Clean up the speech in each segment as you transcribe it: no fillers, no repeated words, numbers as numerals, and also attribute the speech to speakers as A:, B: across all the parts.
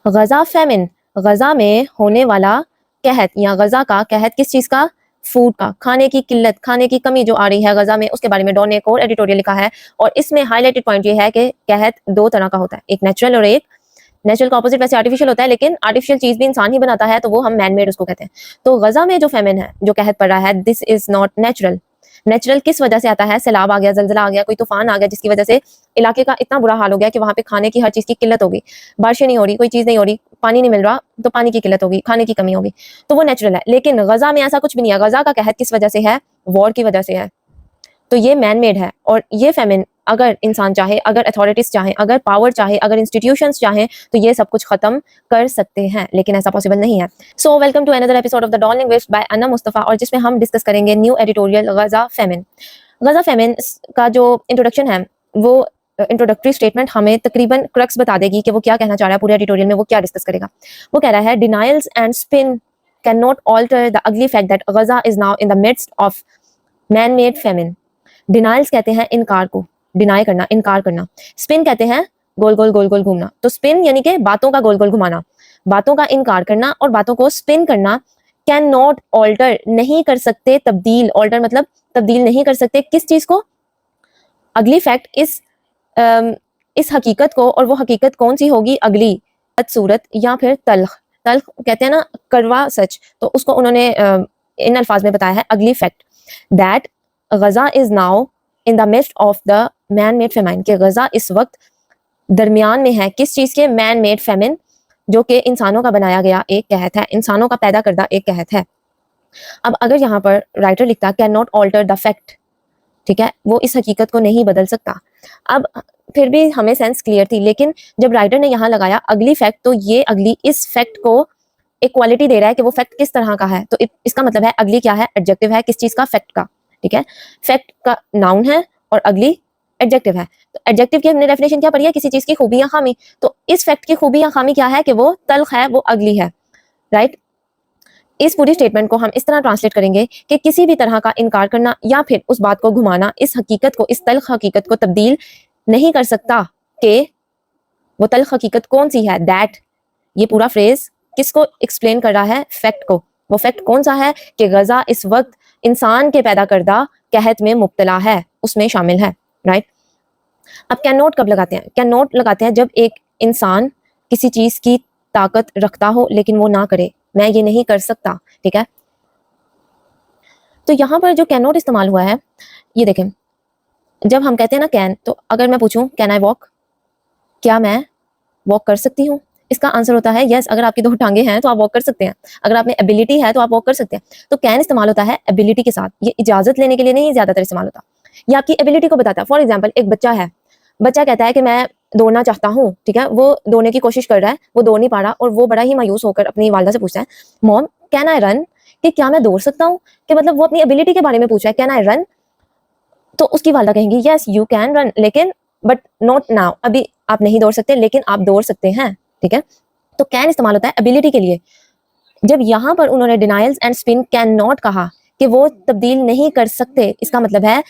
A: गज़ा feminine, गज़ा में होने वाला कहत या गज़ा का कहत किस चीज़ का? फूड का, खाने की किल्लत, खाने की कमी जो आ रही है गज़ा में, उसके बारे में डॉन ने एक और एडिटोरियल लिखा है और इसमें हाईलाइटेड पॉइंट ये है कि कहत दो तरह का होता है, एक नेचुरल और एक नेचुरल का ऑपोजिट वैसे आर्टिफिशियल होता है, लेकिन आर्टिफिशियल चीज भी इंसान ही बनाता है तो वो हम मैन मेड उसको कहते हैं। तो गजा में जो फेमिन है, जो कहत पड़ रहा है, this is not natural. Natural किस वजह से आता है? सैलाब आ गया, जलजला आ गया, कोई तूफान आ गया जिसकी वजह से इलाके का इतना बुरा हाल हो गया कि वहां पे खाने की हर चीज की किल्लत होगी, बारिशें नहीं हो रही, कोई चीज नहीं हो रही, पानी नहीं मिल रहा, तो पानी की किल्लत होगी, खाने की कमी होगी, तो वो नेचुरल है। लेकिन गजा में ऐसा कुछ भी नहीं है। गजा का कहत किस वजह से है? वॉर की वजह से है। तो ये मैन मेड है और ये फेमिन अगर इंसान चाहे, अगर अथॉरिटीज चाहे, अगर पावर चाहे, अगर इंस्टीट्यूशंस चाहे तो ये सब कुछ खत्म कर सकते हैं, लेकिन ऐसा पॉसिबल नहीं है। So welcome to another episode of the Dawn language by Anna Mustafa, और जिसमें हम डिस्कस करेंगे new editorial Gaza famine. Gaza famine का जो इंट्रोडक्शन है वो इंट्रोडक्टरी स्टेटमेंट हमें तकरीबन क्रक्स बता देगी कि वो क्या कहना चाह रहा है पूरे एडिटोरियल में, वो क्या डिस्कस करेगा। वो कह रहा है denials and spin can not alter the ugly fact that Gaza is now in the midst of man made famine. Denials कहते हैं इनकार को, डिनाई करना, इनकार करना। स्पिन कहते हैं गोल गोल गोल गोल घूमना। तो स्पिन यानी कि बातों का गोल गोल घुमाना, बातों का इनकार करना और बातों को स्पिन करना। कैन नॉट ऑल्टर, नहीं कर सकते तब्दील, ऑल्टर मतलब तब्दील नहीं कर सकते किस चीज को? अगली फैक्ट, इस हकीकत को, और वो हकीकत कौन सी होगी? अगली बदसूरत या फिर तल्ख। तल्ख कहते हैं ना कड़वा सच, तो उसको उन्होंने इन अल्फाज में बताया है ugly fact, that Gaza is now in the midst of the man made famine, कि गजा इस वक्त दरमियान में है किस चीज के? मैन मेड फेमिन, जो कि इंसानों का बनाया गया एक कहत है, इंसानों का पैदा करदा एक कहत है। अब अगर यहाँ पर राइटर लिखता can not alter the fact, ठीक है, वो इस हकीकत को नहीं बदल सकता। अब फिर भी हमें सेंस क्लियर थी, लेकिन जब राइटर ने यहाँ लगाया अगली फैक्ट, तो ये अगली इस फैक्ट को एक क्वालिटी दे रहा है कि वो फैक्ट किस तरह का है। तो इसका मतलब है अगली क्या है? एडजेक्टिव है, किस चीज का? फैक्ट का, ठीक है। फैक्ट का नाउन है और अगली एडजेक्टिव है। तो एडजेक्टिव की हमने डेफिनेशन क्या पढ़ी है? किसी चीज की खूबी या खामी। तो इस फैक्ट की खूबी या खामी क्या है? कि वो तल्ख है, वो अगली है, राइट। इस पूरी स्टेटमेंट को हम इस तरह ट्रांसलेट करेंगे कि किसी भी तरह का इनकार करना या फिर उस बात को घुमाना इस हकीकत को, इस तल्ख हकीकत को तब्दील नहीं कर सकता। कि वो तल्ख हकीकत कौन सी है? दैट, ये पूरा फ्रेज किसको एक्सप्लेन कर रहा है? फैक्ट को। वो फैक्ट कौन सा है? कि गजा इस वक्त इंसान के पैदा करदा कहत में मुब्तला है, उसमें शामिल है, राइट। अब कैन नॉट कब लगाते हैं? कैन नॉट लगाते हैं जब एक इंसान किसी चीज की ताकत रखता हो लेकिन वो ना करे, मैं ये नहीं कर सकता, ठीक है। तो यहाँ पर जो कैन नॉट इस्तेमाल हुआ है, ये देखें, जब हम कहते हैं ना कैन, तो अगर मैं पूछूं कैन आई वॉक, क्या मैं वॉक कर सकती हूँ? इसका आंसर होता है यस। अगर आपकी दो टांगे हैं तो आप वॉक कर सकते हैं, अगर आप में एबिलिटी है तो आप वॉक कर सकते हैं। तो कैन इस्तेमाल होता है एबिलिटी के साथ, ये इजाजत लेने के लिए नहीं ज्यादातर इस्तेमाल होता, ये आपकी एबिलिटी को बताता है। फॉर एग्जाम्पल, एक बच्चा है, बच्चा कहता है कि मैं दौड़ना चाहता हूँ, ठीक है, वो दौड़ने की कोशिश कर रहा है, वो दौड़ नहीं पा रहा, और वो बड़ा ही मायूस होकर अपनी वालदा से पूछता है मॉम कैन आई रन, कि क्या मैं दौड़ सकता हूँ? कि मतलब वो अपनी एबिलिटी के बारे में पूछ रहा है, कैन आई रन। तो उसकी वालदा कहेंगी यस यू कैन रन, लेकिन बट नॉट नाउ, अभी आप नहीं दौड़ सकते, लेकिन आप दौड़ सकते हैं, ठीक है। तो कैन इस्तेमाल होता है एबिलिटी के लिए। जब यहाँ पर उन्होंने denials and spin can not कहा कि वो तब्दील नहीं कर सकते, इसका मतलब है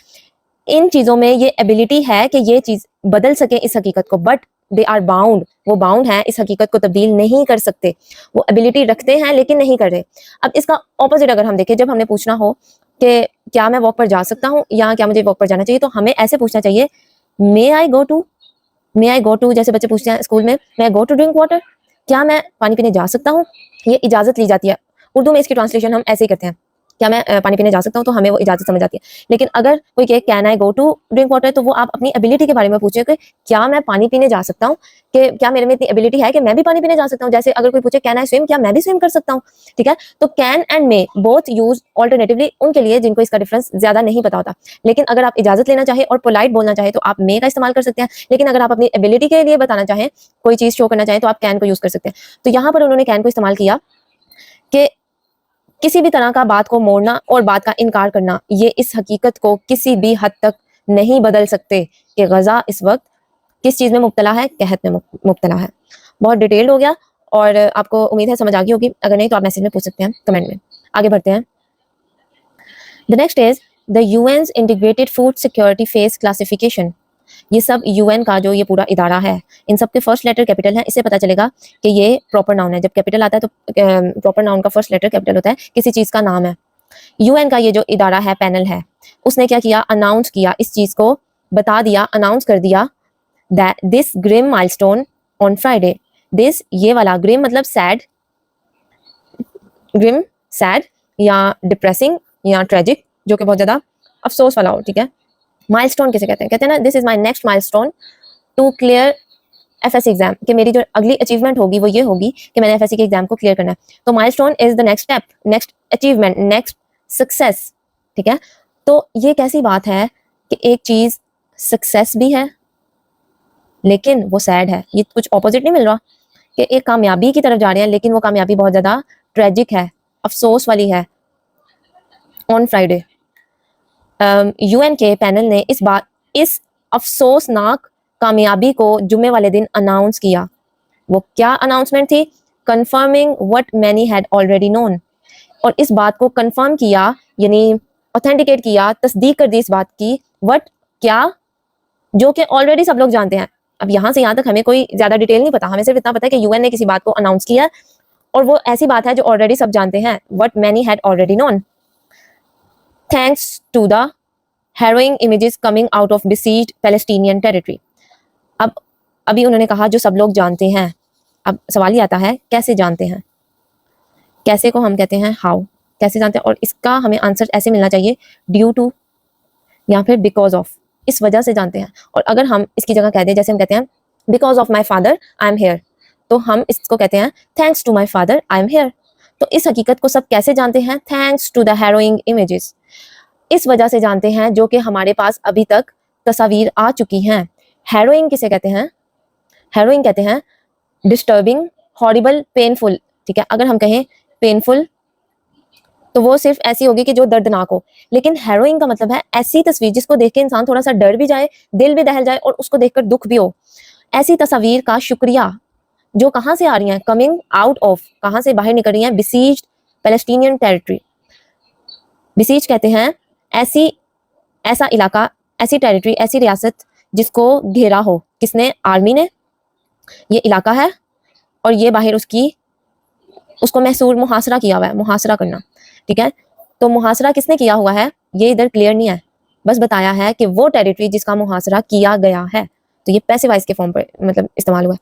A: इन चीजों में ये एबिलिटी है कि ये चीज बदल सके इस हकीकत को, बट दे आर बाउंड, वो बाउंड है, इस हकीकत को तब्दील नहीं कर सकते। वो एबिलिटी रखते हैं लेकिन नहीं कर रहे। अब इसका ऑपोजिट अगर हम देखें, जब हमने पूछना हो कि क्या मैं वॉक पर जा सकता हूँ या क्या मुझे वॉक पर जाना चाहिए, तो हमें ऐसे पूछना चाहिए मे आई go to, may I go to, जैसे बच्चे पूछते हैं स्कूल में, मे आई गो टू ड्रिंक वाटर, क्या मैं पानी पीने जा सकता हूँ? ये इजाजत ली जाती है। उर्दू में इसकी ट्रांसलेशन हम ऐसे ही करते हैं, क्या मैं पानी पीने जा सकता हूँ, तो हमें वो इजाजत समझ आती है। लेकिन अगर कोई कहे can I go to drink water, तो वो आप अपनी एबिलिटी के बारे में पूछे कि क्या मैं पानी पीने जा सकता हूँ, कि क्या मेरे में इतनी एबिलिटी है कि मैं भी पानी पीने जा सकता हूँ। जैसे अगर कोई पूछे कैन आई स्विम, क्या मैं भी स्विम कर सकता हूँ, ठीक है। तो can and may both use alternatively उनके लिए जिनको इसका डिफरेंस ज्यादा नहीं पता होता। लेकिन अगर आप इजाजत लेना चाहे और पोलाइट बोलना चाहे तो आप मे का इस्तेमाल कर सकते हैं, लेकिन अगर आप अपनी एबिलिटी के लिए बताना चाहें, कोई चीज शो करना चाहें, तो आप कैन को यूज कर सकते हैं। तो यहाँ पर उन्होंने कैन को इस्तेमाल किया कि किसी भी तरह का बात को मोड़ना और बात का इनकार करना, ये इस हकीकत को किसी भी हद तक नहीं बदल सकते कि गजा इस वक्त किस चीज में मुब्तला है? कहत में मुब्तला है। बहुत डिटेल्ड हो गया और आपको उम्मीद है समझ आ गई होगी, अगर नहीं तो आप मैसेज में पूछ सकते हैं, कमेंट में। आगे बढ़ते हैं। The next is the UN's integrated food security phase classification. ये सब यूएन का जो ये पूरा इदारा है, इन सब के फर्स्ट लेटर कैपिटल है। इससे पता चलेगा कि ये प्रॉपर नाउन है। जब कैपिटल आता है तो प्रॉपर नाउन का फर्स्ट लेटर कैपिटल होता है, किसी चीज का नाम है। यूएन का ये जो इदारा है, पैनल है, उसने क्या किया, अनाउंस किया, इस चीज को बता दिया, अनाउंस कर दिया that this grim milestone on Friday. This, ये वाला, ग्रिम मतलब सैड, ग्रिम सैड या डिप्रेसिंग या ट्रेजिक, जो कि बहुत ज्यादा अफसोस वाला हो, ठीक है। माइलस्टोन किसे कहते हैं? कहते हैं ना, this is my next milestone to clear FSC exam, कि मेरी जो अगली अचीवमेंट होगी वो ये होगी कि मैंने एफएससी के एग्जाम को क्लियर करना है। तो milestone is the next step, next achievement, next success, ठीक है। तो ये कैसी बात है कि एक चीज सक्सेस भी है लेकिन वो सैड है। ये कुछ ऑपोजिट नहीं मिल रहा कि एक कामयाबी की तरफ जा रहे हैं लेकिन वो कामयाबी बहुत ज्यादा ट्रेजिक है, अफसोस वाली है। ऑन फ्राइडे यूएन के पैनल ने इस अफसोसनाक कामयाबी को जुम्मे वाले दिन अनाउंस किया। वो क्या अनाउंसमेंट थी? Confirming what many had already known. और इस बात को कंफर्म किया, यानी ऑथेंटिकेट किया, तस्दीक कर दी इस बात की, व्हाट, क्या, जो कि ऑलरेडी सब लोग जानते हैं। अब यहाँ से यहाँ तक हमें कोई ज्यादा डिटेल नहीं पता, हमें सिर्फ इतना पता है कि यूएन ने किसी बात को अनाउंस किया और वो ऐसी बात है जो ऑलरेडी सब जानते हैं, what many had already known. Thanks to the harrowing images coming out of besieged Palestinian territory। अब अभी उन्होंने कहा जो सब लोग जानते हैं। अब सवाल ये आता है, कैसे जानते हैं? कैसे को हम कहते हैं हाउ, कैसे जानते हैं? और इसका हमें आंसर ऐसे मिलना चाहिए, ड्यू टू या फिर बिकॉज ऑफ, इस वजह से जानते हैं। और अगर हम इसकी जगह कह दें, जैसे हम कहते हैं because of my father I am here, तो हम इसको कहते हैं thanks to my father I am here. तो इस हकीकत को सब कैसे जानते हैं? Thanks to the harrowing images, इस वजह से जानते हैं जो कि हमारे पास अभी तक तस्वीर आ चुकी हैं। हैरोइंग किसे कहते हैं? हैरोइंग कहते हैं डिस्टर्बिंग, हॉरिबल, पेनफुल, ठीक है। अगर हम कहें पेनफुल तो वो सिर्फ ऐसी होगी कि जो दर्दनाक हो, लेकिन हैरोइंग का मतलब है ऐसी तस्वीर जिसको देख के इंसान थोड़ा सा डर भी जाए, दिल भी दहल जाए और उसको देखकर दुख भी हो। ऐसी तस्वीर का शुक्रिया जो कहाँ से आ रही हैं? कमिंग आउट ऑफ, कहाँ से बाहर निकल रही हैं? Besieged Palestinian territory. बिसीज कहते हैं ऐसा इलाका, ऐसी टेरिटरी, ऐसी रियासत जिसको घेरा हो। किसने? आर्मी ने। ये इलाका है और ये बाहर उसको महसूर, मुहासरा किया हुआ है, मुहासरा करना, ठीक है। तो मुहासरा किसने किया हुआ है ये इधर क्लियर नहीं है, बस बताया है कि वो टेरिटरी जिसका मुहासरा किया गया है। तो ये पैसिव वॉइस के फॉर्म पर मतलब इस्तेमाल हुआ है,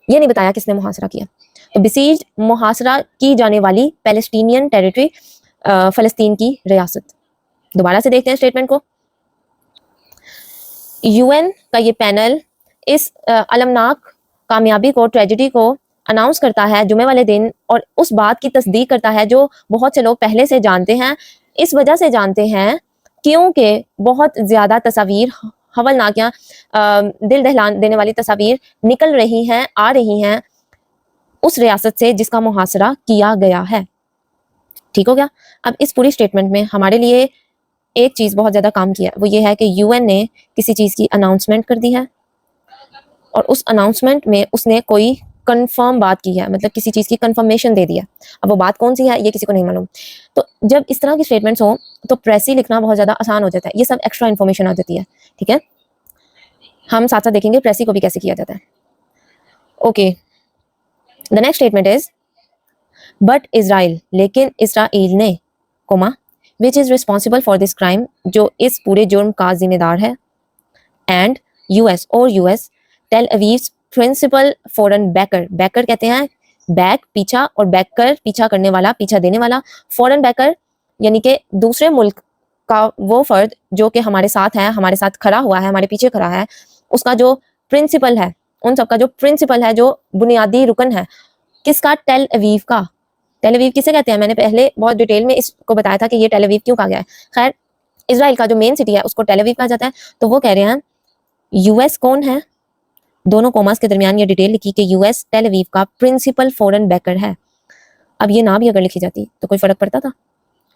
A: ये नहीं बताया किसने मुहासरा किया। तो बिसीज, मुहासरा की जाने वाली पैलेस्टीनियन टेरिटरी, फलस्तीन की रियासत। दोबारा से देखते हैं स्टेटमेंट को। यूएन का ये पैनल इस अलमनाक कामयाबी को, ट्रेजेडी को अनाउंस करता है जुमे वाले दिन और उस बात की तस्दीक करता है जो बहुत से लोग पहले से जानते हैं। इस वजह से जानते हैं क्योंकि बहुत ज्यादा तस्वीर, हवलनाक या दिल दहला देने वाली तस्वीर निकल रही हैं, आ रही हैं उस रियासत से जिसका मुहासरा किया गया है। ठीक हो गया। अब इस पूरी स्टेटमेंट में हमारे लिए एक चीज बहुत ज्यादा काम किया, वो ये है कि यूएन ने किसी चीज की अनाउंसमेंट कर दी है और उस अनाउंसमेंट में उसने कोई कंफर्म बात की है, मतलब किसी चीज की कंफर्मेशन दे दी है। अब वो बात कौन सी है ये किसी को नहीं मालूम। तो जब इस तरह की स्टेटमेंट्स हो तो प्रेसी लिखना बहुत ज्यादा आसान हो जाता है, ये सब एक्स्ट्रा इन्फॉर्मेशन आ जाती है, ठीक है। हम साथ साथ देखेंगे प्रेसी को भी कैसे किया जाता है। Okay, the next statement is but Israel, लेकिन इसराइल ने, comma, which is responsible for this crime, जो इस पूरे जुर्म का जिम्मेदार है, एंड यूएस, और US, Tel Aviv's principal foreign backer, backer कहते हैं बैक, पीछा, और बैकर पीछा करने वाला, पीछा देने वाला। फॉरेन बैकर यानी कि दूसरे मुल्क का वो फर्द जो कि हमारे साथ है, हमारे साथ खड़ा हुआ है, हमारे पीछे खड़ा है, उसका जो प्रिंसिपल है, उन सबका जो प्रिंसिपल है, जो बुनियादी रुकन है, किसका? टेल अवीव का। टेल अवीव किसे कहते हैं? मैंने पहले बहुत डिटेल में इसको बताया था कि ये टेल अवीव क्यों कहा गया है। खैर, इजराइल का जो मेन सिटी है उसको टेल अवीव कहा जाता है। तो वो कह रहे हैं यूएस कौन है, दोनों कोमास के दरमियान ये डिटेल लिखी कि यूएस टेल अवीव का प्रिंसिपल फॉरेन बैकर है। अब ये ना भी अगर लिखी जाती तो कोई फर्क पड़ता था?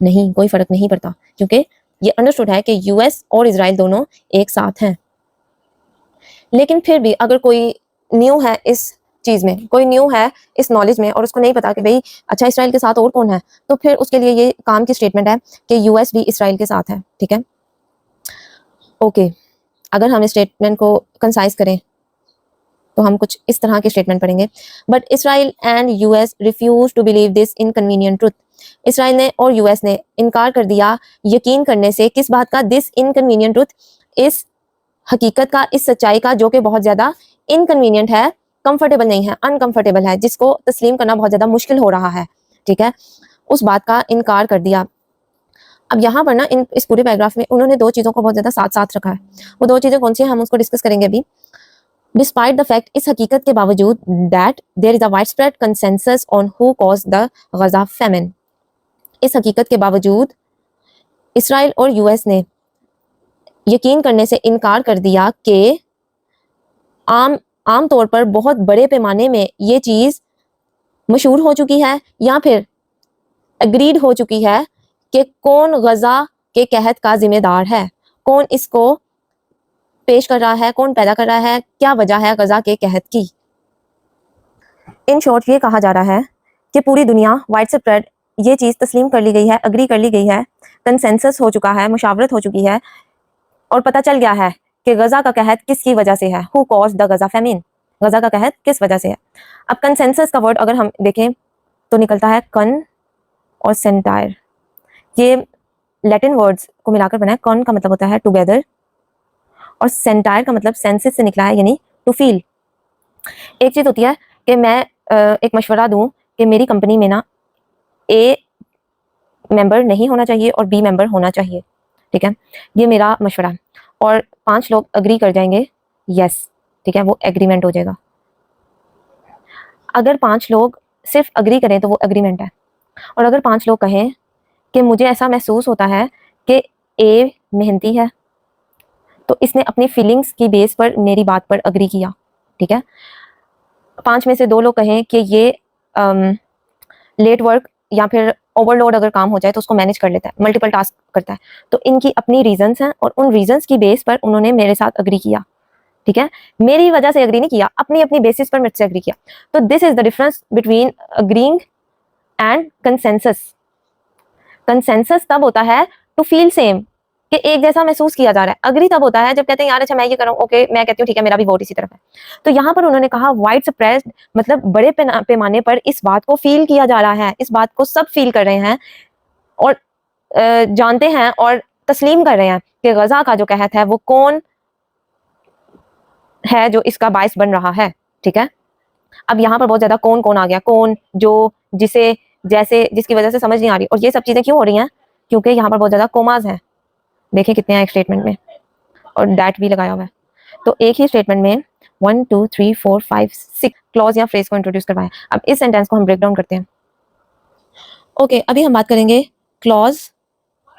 A: नहीं, कोई फर्क नहीं पड़ता, क्योंकि ये अंडरस्टूड है कि यूएस और इजराइल दोनों एक साथ हैं। लेकिन फिर भी अगर कोई न्यू है इस चीज में, कोई न्यू है इस नॉलेज में और उसको नहीं पता कि भाई अच्छा इसराइल के साथ और कौन है, तो फिर उसके लिए ये काम की स्टेटमेंट है कि यूएस भी इसराइल के साथ है, ठीक है। ओके, अगर हम इस स्टेटमेंट को कंसाइज करें तो हम कुछ इस तरह के स्टेटमेंट पढ़ेंगे, but Israel and US refuse to believe this inconvenient truth. Israel ने और यूएस ने इनकार कर दिया यकीन करने से, किस बात का? दिस इनकन्वीनियंट ट्रुथ, इस हकीकत का, इस सच्चाई का जो कि बहुत ज्यादा इनकन्वीनियंट है, कंफर्टेबल नहीं है, अनकंफर्टेबल है, जिसको तस्लीम करना बहुत ज्यादा मुश्किल हो रहा है, ठीक है, उस बात का इनकार कर दिया। अब यहाँ पर ना इस पूरे पैराग्राफ में उन्होंने दो चीजों को बहुत ज्यादा साथ साथ रखा है। वो दो चीजें कौन सी है हम उसको डिस्कस करेंगे अभी। डिस्पाइट द फैक्ट, इस हकीकत के बावजूद, that there is a wide spread consensus on who cause the Gaza famine, इस हकीकत के बावजूद इसराइल और यूएस ने यकीन करने से इनकार कर दिया कि आम तौर पर बहुत बड़े पैमाने में ये चीज मशहूर हो चुकी है या फिर एग्रीड हो चुकी है कि कौन गजा के कहत का जिम्मेदार है, कौन इसको पेश कर रहा है, कौन पैदा कर रहा है, क्या वजह है गजा के कहत की। इन शॉर्ट ये कहा जा रहा है कि पूरी दुनिया वाइड स्प्रेड ये चीज तस्लीम कर ली गई है, अग्री कर ली गई है, कंसेंसस हो चुका है, मुशावरत हो चुकी है और पता चल गया है कि गजा का कहत किसकी वजह से है। Who cause the Gaza famine, Gaza का कहत किस वजह से है। अब कंसेंसस का वर्ड अगर हम देखें तो निकलता है कन और सेंटायर, ये लैटिन वर्ड्स को मिलाकर बना है। कन का मतलब होता है टुगेदर और सेंटायर का मतलब सेंसेस से निकला है, यानी टू फील। एक चीज होती है कि मैं एक मशवरा दूं कि मेरी कंपनी में ना ए मेंबर नहीं होना चाहिए और बी मेंबर होना चाहिए, ठीक है, ये मेरा मशवरा, और 5 लोग अग्री कर जाएंगे, यस, ठीक है, वो एग्रीमेंट हो जाएगा। अगर 5 लोग सिर्फ अग्री करें तो वो एग्रीमेंट है, और अगर 5 लोग कहें कि मुझे ऐसा महसूस होता है कि ए मेहनती है, तो इसने अपनी फीलिंग्स की बेस पर मेरी बात पर अग्री किया, ठीक है। 5 में से 2 लोग कहें कि ये लेट वर्क या फिर ओवरलोड अगर काम हो जाए तो उसको मैनेज कर लेता है, मल्टीपल टास्क करता है, तो इनकी अपनी रीजंस हैं और उन रीजंस की बेस पर उन्होंने मेरे साथ अग्री किया, ठीक है, मेरी वजह से अग्री नहीं किया, अपनी अपनी बेसिस पर मुझसे अग्री किया। तो this is the difference between agreeing and consensus. Consensus तब होता है टू फील सेम, कि एक जैसा महसूस किया जा रहा है। अग्री तब होता है जब कहते हैं यार अच्छा मैं ये कर रहा हूँ, ओके मैं कहती हूँ ठीक है मेरा भी वोट इसी तरफ है। तो यहाँ पर उन्होंने कहा वाइड स्प्रेड मतलब बड़े पैमाने पर इस बात को फील किया जा रहा है, इस बात को सब फील कर रहे हैं और जानते हैं और तस्लीम कर रहे हैं कि गजा का जो कहत है वो कौन है जो इसका बायस बन रहा है, ठीक है। अब यहाँ पर बहुत ज्यादा कौन कौन आ गया, कौन, जो, जिसे, जैसे, जिसकी वजह से समझ नहीं आ रही। और ये सब चीजें क्यों हो रही हैं? क्योंकि यहाँ पर बहुत ज्यादा कोमाज हैं, देखें कितने हैं एक स्टेटमेंट में, और दैट भी लगाया हुआ है। तो एक ही स्टेटमेंट में 1 2 3 4 5 6 क्लॉज या फ्रेज को इंट्रोड्यूस करवाएं। अब इस सेंटेंस को हम ब्रेक डाउन करते हैं। ओके, अभी हम बात करेंगे क्लॉज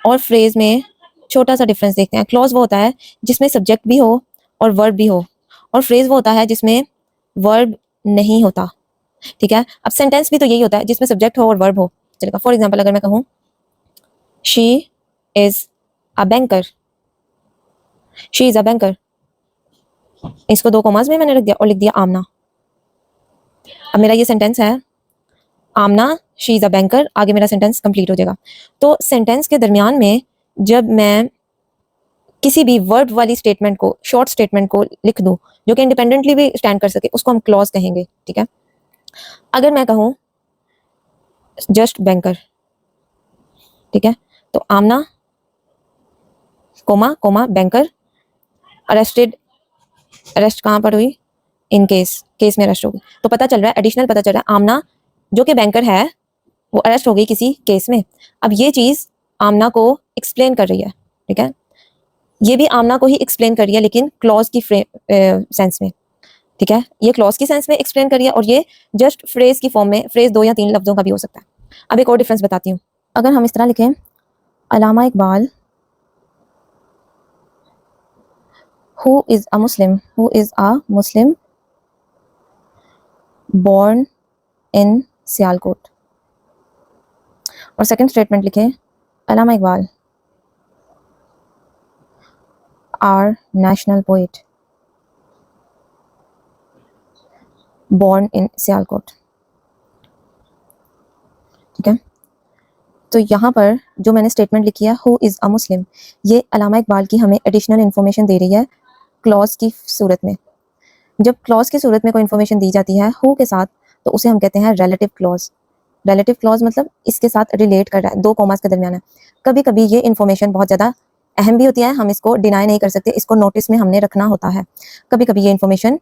A: और फ्रेज में छोटा सा डिफरेंस देखते हैं। क्लॉज वो होता है जिसमें सब्जेक्ट भी हो और वर्ब भी हो, और फ्रेज वो होता है जिसमें वर्ब नहीं होता, ठीक है। अब सेंटेंस भी तो यही होता है जिसमें सब्जेक्ट हो और वर्ब हो। चलेगा, फॉर एग्जाम्पल अगर मैं कहूँ she is a banker, she is a banker, इसको 2 कॉमास में मैंने रख दिया और लिख दिया आमना। अब मेरा ये सेंटेंस है आमना शी इज अ बैंकर, आगे मेरा सेंटेंस कंप्लीट हो जाएगा। तो सेंटेंस के दरमियान में जब मैं किसी भी वर्ब वाली स्टेटमेंट को, शॉर्ट स्टेटमेंट को लिख दूं जो कि इंडिपेंडेंटली भी स्टैंड कर सके, उसको हम क्लॉज कहेंगे, ठीक है। अगर मैं कहूँ जस्ट बैंकर, ठीक है, तो Amna comma comma banker arrested, arrest कहाँ पर हुई? इन केस, केस में अरेस्ट होगी। तो पता चल रहा है, एडिशनल पता चल रहा है आमना जो कि बैंकर है वो अरेस्ट हो गई किसी केस में। अब ये चीज आमना को एक्सप्लेन कर रही है, ठीक है, ये भी आमना को ही एक्सप्लेन कर रही है लेकिन क्लॉज की सेंस में, ठीक है, ये क्लॉज की सेंस में एक्सप्लेन कर रही है और ये जस्ट फ्रेज की फॉर्म में, फ्रेज 2 या 3 लफ्जों का भी हो सकता है। अब एक और डिफरेंस बताती हूँ। अगर हम इस तरह लिखें अल्लामा Iqbal who is a Muslim born in Sialkot, और सेकंड स्टेटमेंट लिखे अल्लामा Iqbal our national poet born in Sialkot, ठीक है। तो यहाँ पर जो मैंने स्टेटमेंट लिखी है हु इज़ अ मुस्लिम, ये अल्लामा इकबाल की हमें एडिशनल इन्फॉर्मेशन दे रही है क्लॉज की सूरत में। जब क्लॉज की सूरत में कोई इन्फॉर्मेशन दी जाती है हु के साथ, तो उसे हम कहते हैं रिलेटिव क्लॉज। रिलेटिव क्लॉज मतलब इसके साथ रिलेट कर रहा है, दो कॉमास के दरमियान है। कभी कभी ये इन्फॉर्मेशन बहुत ज़्यादा अहम भी होती है, हम इसको डिनाई नहीं कर सकते, इसको नोटिस में हमने रखना होता है। कभी कभी ये इन्फॉर्मेशन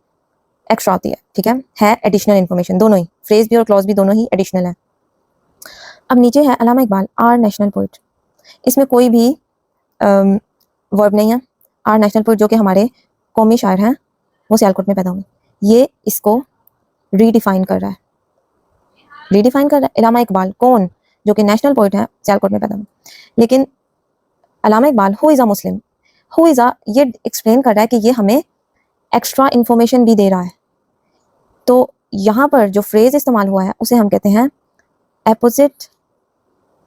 A: एक्स्ट्रा होती है, ठीक है एडिशनल इन्फॉर्मेशन। दोनों ही फ्रेज भी और क्लॉज भी दोनों ही एडिशनल है। अब नीचे है अल्लामा इकबाल, आर नेशनल पोइट। इसमें कोई भी वर्ब नहीं है। आर नेशनल पोइट जो कि हमारे कौमी शायर हैं, वो सियालकोट में पैदा हुए। ये इसको रीडिफाइन कर रहा है, रीडिफाइन कर रहा है अल्लामा इकबाल कौन, जो कि नेशनल पोइट है, सियालकोट में पैदा हुए। लेकिन Allama Iqbal who is a Muslim, who is a, ये एक्सप्लेन कर रहा है कि ये हमें एक्स्ट्रा इन्फॉर्मेशन भी दे रहा है। तो यहाँ पर जो फ्रेज इस्तेमाल हुआ है उसे हम कहते हैं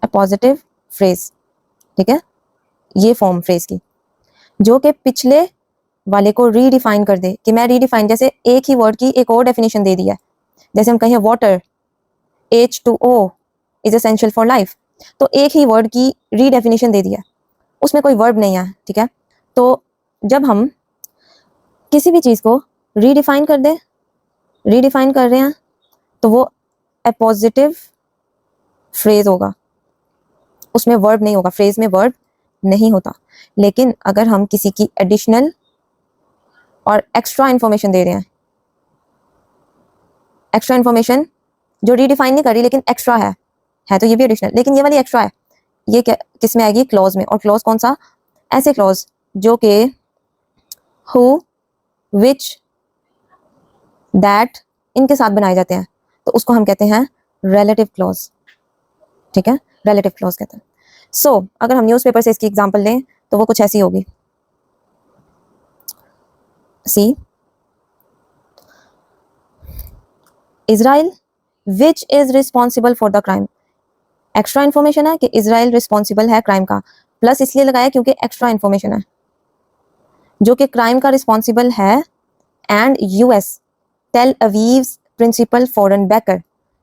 A: अपोजिटिव फ्रेज, ठीक है। ये फॉर्म फ्रेज की जो कि पिछले वाले को रीडिफाइन कर दे, कि मैं रीडिफाइन, जैसे एक ही वर्ड की एक और डेफिनेशन दे दी है। जैसे हम कहें water H2O is essential for life, तो एक ही वर्ड की रीडेफिनेशन दे दी है, उसमें कोई वर्ब नहीं है, ठीक है। तो जब हम किसी भी चीज़ को रीडिफाइन कर दें, रीडिफाइन कर रहे हैं, तो वो अपोजिटिव फ्रेज होगा, उसमें वर्ब नहीं होगा, फ्रेज में वर्ब नहीं होता। लेकिन अगर हम किसी की एडिशनल और एक्स्ट्रा इंफॉर्मेशन दे रहे हैं, एक्स्ट्रा इंफॉर्मेशन जो रीडिफाइन नहीं कर रही लेकिन एक्स्ट्रा है तो ये भी एडिशनल, लेकिन ये वाली एक्स्ट्रा है, ये किस में आएगी, क्लॉज में। और क्लॉज कौन सा, ऐसे क्लॉज जो कि हु, विच, दैट इनके साथ बनाए जाते हैं, तो उसको हम कहते हैं रिलेटिव क्लॉज, ठीक है, रिलेटिव क्लॉज कहते हैं। सो अगर हम न्यूज़पेपर से इसकी एग्जांपल लें तो वो कुछ ऐसी होगी, see Israel which is responsible for the crime. Extra information है कि इजराइल रिस्पॉन्सिबल है क्राइम का, प्लस इसलिए लगाया क्योंकि एक्स्ट्रा इन्फॉर्मेशन है जो कि क्राइम का रिस्पॉन्सिबल है। And US Tel Aviv's principal foreign backer,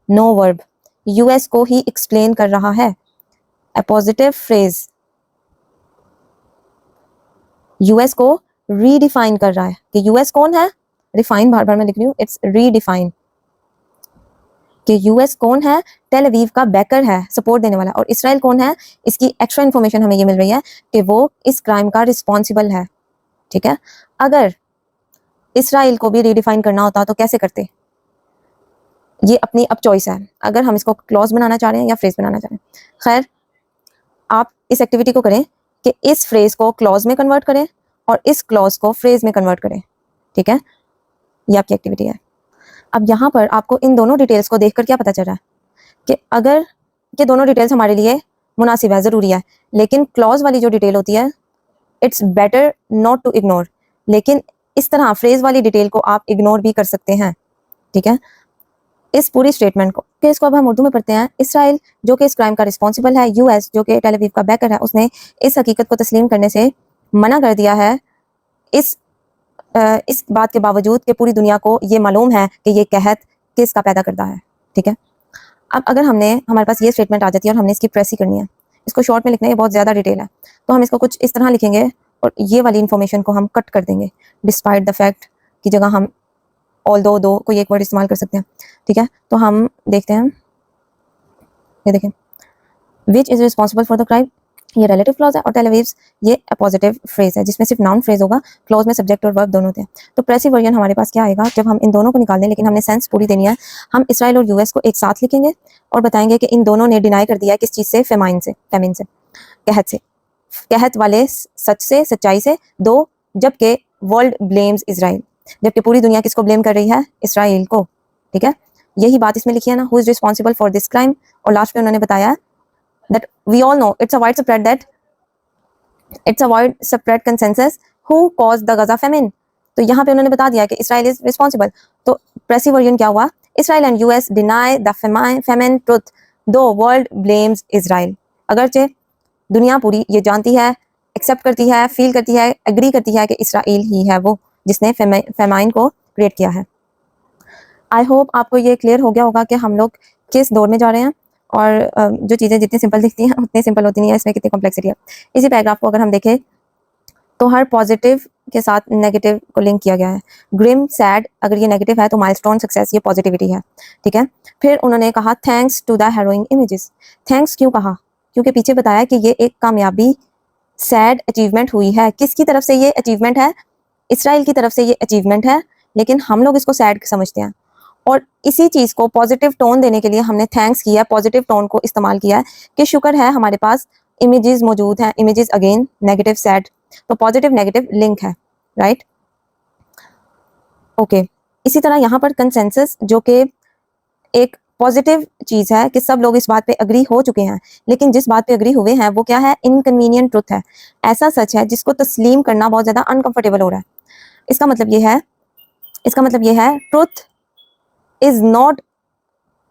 A: no verb, US को ही एक्सप्लेन कर रहा है। अपोजिटिव फ्रेज यूएस को रीडिफाइन कर रहा है, कि यूएस कौन है, रिफाइन बार बार मैं लिख रही हूँ, इट्स रीडिफाइन, कि यूएस कौन है, टेल अवीव का बैकर है, सपोर्ट देने वाला। और इसराइल कौन है, इसकी एक्स्ट्रा इन्फॉर्मेशन हमें ये मिल रही है कि वो इस क्राइम का रिस्पॉन्सिबल है, ठीक है। अगर इसराइल को भी रीडिफाइन करना होता तो कैसे करते, ये अपनी अब चॉइस है, अगर हम इसको क्लॉज बनाना चाह रहे हैं या फ्रेज बनाना चाह रहे हैं। खैर, आप इस एक्टिविटी को करें कि इस फ्रेज को क्लॉज में कन्वर्ट करें और इस क्लॉज को फ्रेज में कन्वर्ट करें, ठीक है, ये आपकी एक्टिविटी है। अब यहाँ पर आपको इन दोनों डिटेल्स को देखकर क्या पता चल रहा है कि अगर ये दोनों डिटेल्स हमारे लिए मुनासिब है, ज़रूरी है, लेकिन क्लॉज वाली जो डिटेल होती है it's better not to ignore. लेकिन इस तरह फ्रेज वाली डिटेल को आप इग्नोर भी कर सकते हैं, ठीक है, इस पूरी स्टेटमेंट को। कि इसको अब हम उर्दू में पढ़ते हैं। इसराइल जो कि इस क्राइम का रिस्पॉन्सिबल है, यूएस जो कि टेल अवीव का बैकर है, उसने इस हकीकत को तस्लीम करने से मना कर दिया है, इस बात के बावजूद कि पूरी दुनिया को ये मालूम है कि ये कहत किसका पैदा करता है, ठीक है। अब अगर हमारे पास ये स्टेटमेंट आ जाती है और हमने इसकी प्रेस ही करनी है, इसको शॉर्ट में लिखना है, ये बहुत ज़्यादा डिटेल है, तो हम इसको कुछ इस तरह लिखेंगे और ये वाली इन्फॉर्मेशन को हम कट कर देंगे, डिस्पाइट द फैक्ट की जगह हम ऑल दो कोई एक वर्ड इस्तेमाल कर सकते हैं, ठीक है। तो हम देखते हैं, ये देखें, which is responsible for the crime, ये रिलेटिव क्लॉज है, और टेल अवीव्स ये अपोजिटिव फ्रेज है जिसमें सिर्फ नाउन फ्रेज होगा, क्लॉज में सब्जेक्ट और वर्ब दोनों होते हैं। तो प्रेसिव वर्जन हमारे पास क्या आएगा, जब हम इन दोनों को निकाल दें, लेकिन हमने सेंस पूरी देनी है, हम इसराइल और यूएस को एक साथ लिखेंगे और बताएंगे कि इन दोनों ने डिनाई कर दिया है किस चीज़ से, फेमाइन से, फेमिन से, कहत से, कहत वाले सच से, सच्चाई से, दो, जबकि वर्ल्ड ब्लेम्स इसराइल, जबकि पूरी दुनिया किसको ब्लेम कर रही है, इसराइल को, ठीक है। यही बात इसमें लिखी है ना, who is responsible for this crime, और लास्ट में उन्होंने बताया that we all know it's a widespread consensus who caused the Gaza famine। तो यहाँ पे उन्होंने बता दिया कि इसराइल इज रिस्पॉन्सिबल। तो प्रेसिव वर्जन क्या हुआ, Israel and US deny the famine truth though world blames Israel. अगरचे दुनिया पूरी ये जानती है, एक्सेप्ट करती है, फील करती है, एग्री करती है कि इसराइल ही है वो जिसने फेमाइन को क्रिएट किया है। आई होप आपको ये क्लियर हो गया होगा कि हम लोग किस दौर में जा रहे हैं, और जो चीज़ें जितनी सिंपल दिखती हैं उतनी सिंपल होती नहीं है, इसमें कितनी कॉम्प्लेक्सिटी है। इसी पैराग्राफ को अगर हम देखें तो हर पॉजिटिव के साथ नेगेटिव को लिंक किया गया है। ग्रिम, सैड, अगर ये नेगेटिव है तो माइलस्टोन, सक्सेस, ये पॉजिटिविटी है, ठीक है। फिर उन्होंने कहा thanks to the harrowing images. Thanks क्यों कहा? क्योंकि पीछे बताया कि ये एक कामयाबी, सैड अचीवमेंट हुई है। किसकी तरफ से ये अचीवमेंट है? इसराइल की तरफ से ये अचीवमेंट है, लेकिन हम लोग इसको सैड समझते हैं। और इसी चीज़ को पॉजिटिव टोन देने के लिए हमने थैंक्स किया, पॉजिटिव टोन को इस्तेमाल किया है कि शुक्र है हमारे पास इमेजेस मौजूद हैं। इमेजेस अगेन नेगेटिव, सैड, तो पॉजिटिव नेगेटिव लिंक है, राइट। ओके, इसी तरह यहाँ पर कंसेंसस, जो कि एक पॉजिटिव चीज़ है कि सब लोग इस बात पे अग्री हो चुके हैं, लेकिन जिस बात पे अग्री हुए हैं वो क्या है? इनकन्वीनियंट ट्रुथ है। ऐसा सच है जिसको तस्लीम करना बहुत ज़्यादा अनकंफर्टेबल हो रहा है। इसका मतलब ये है truth is not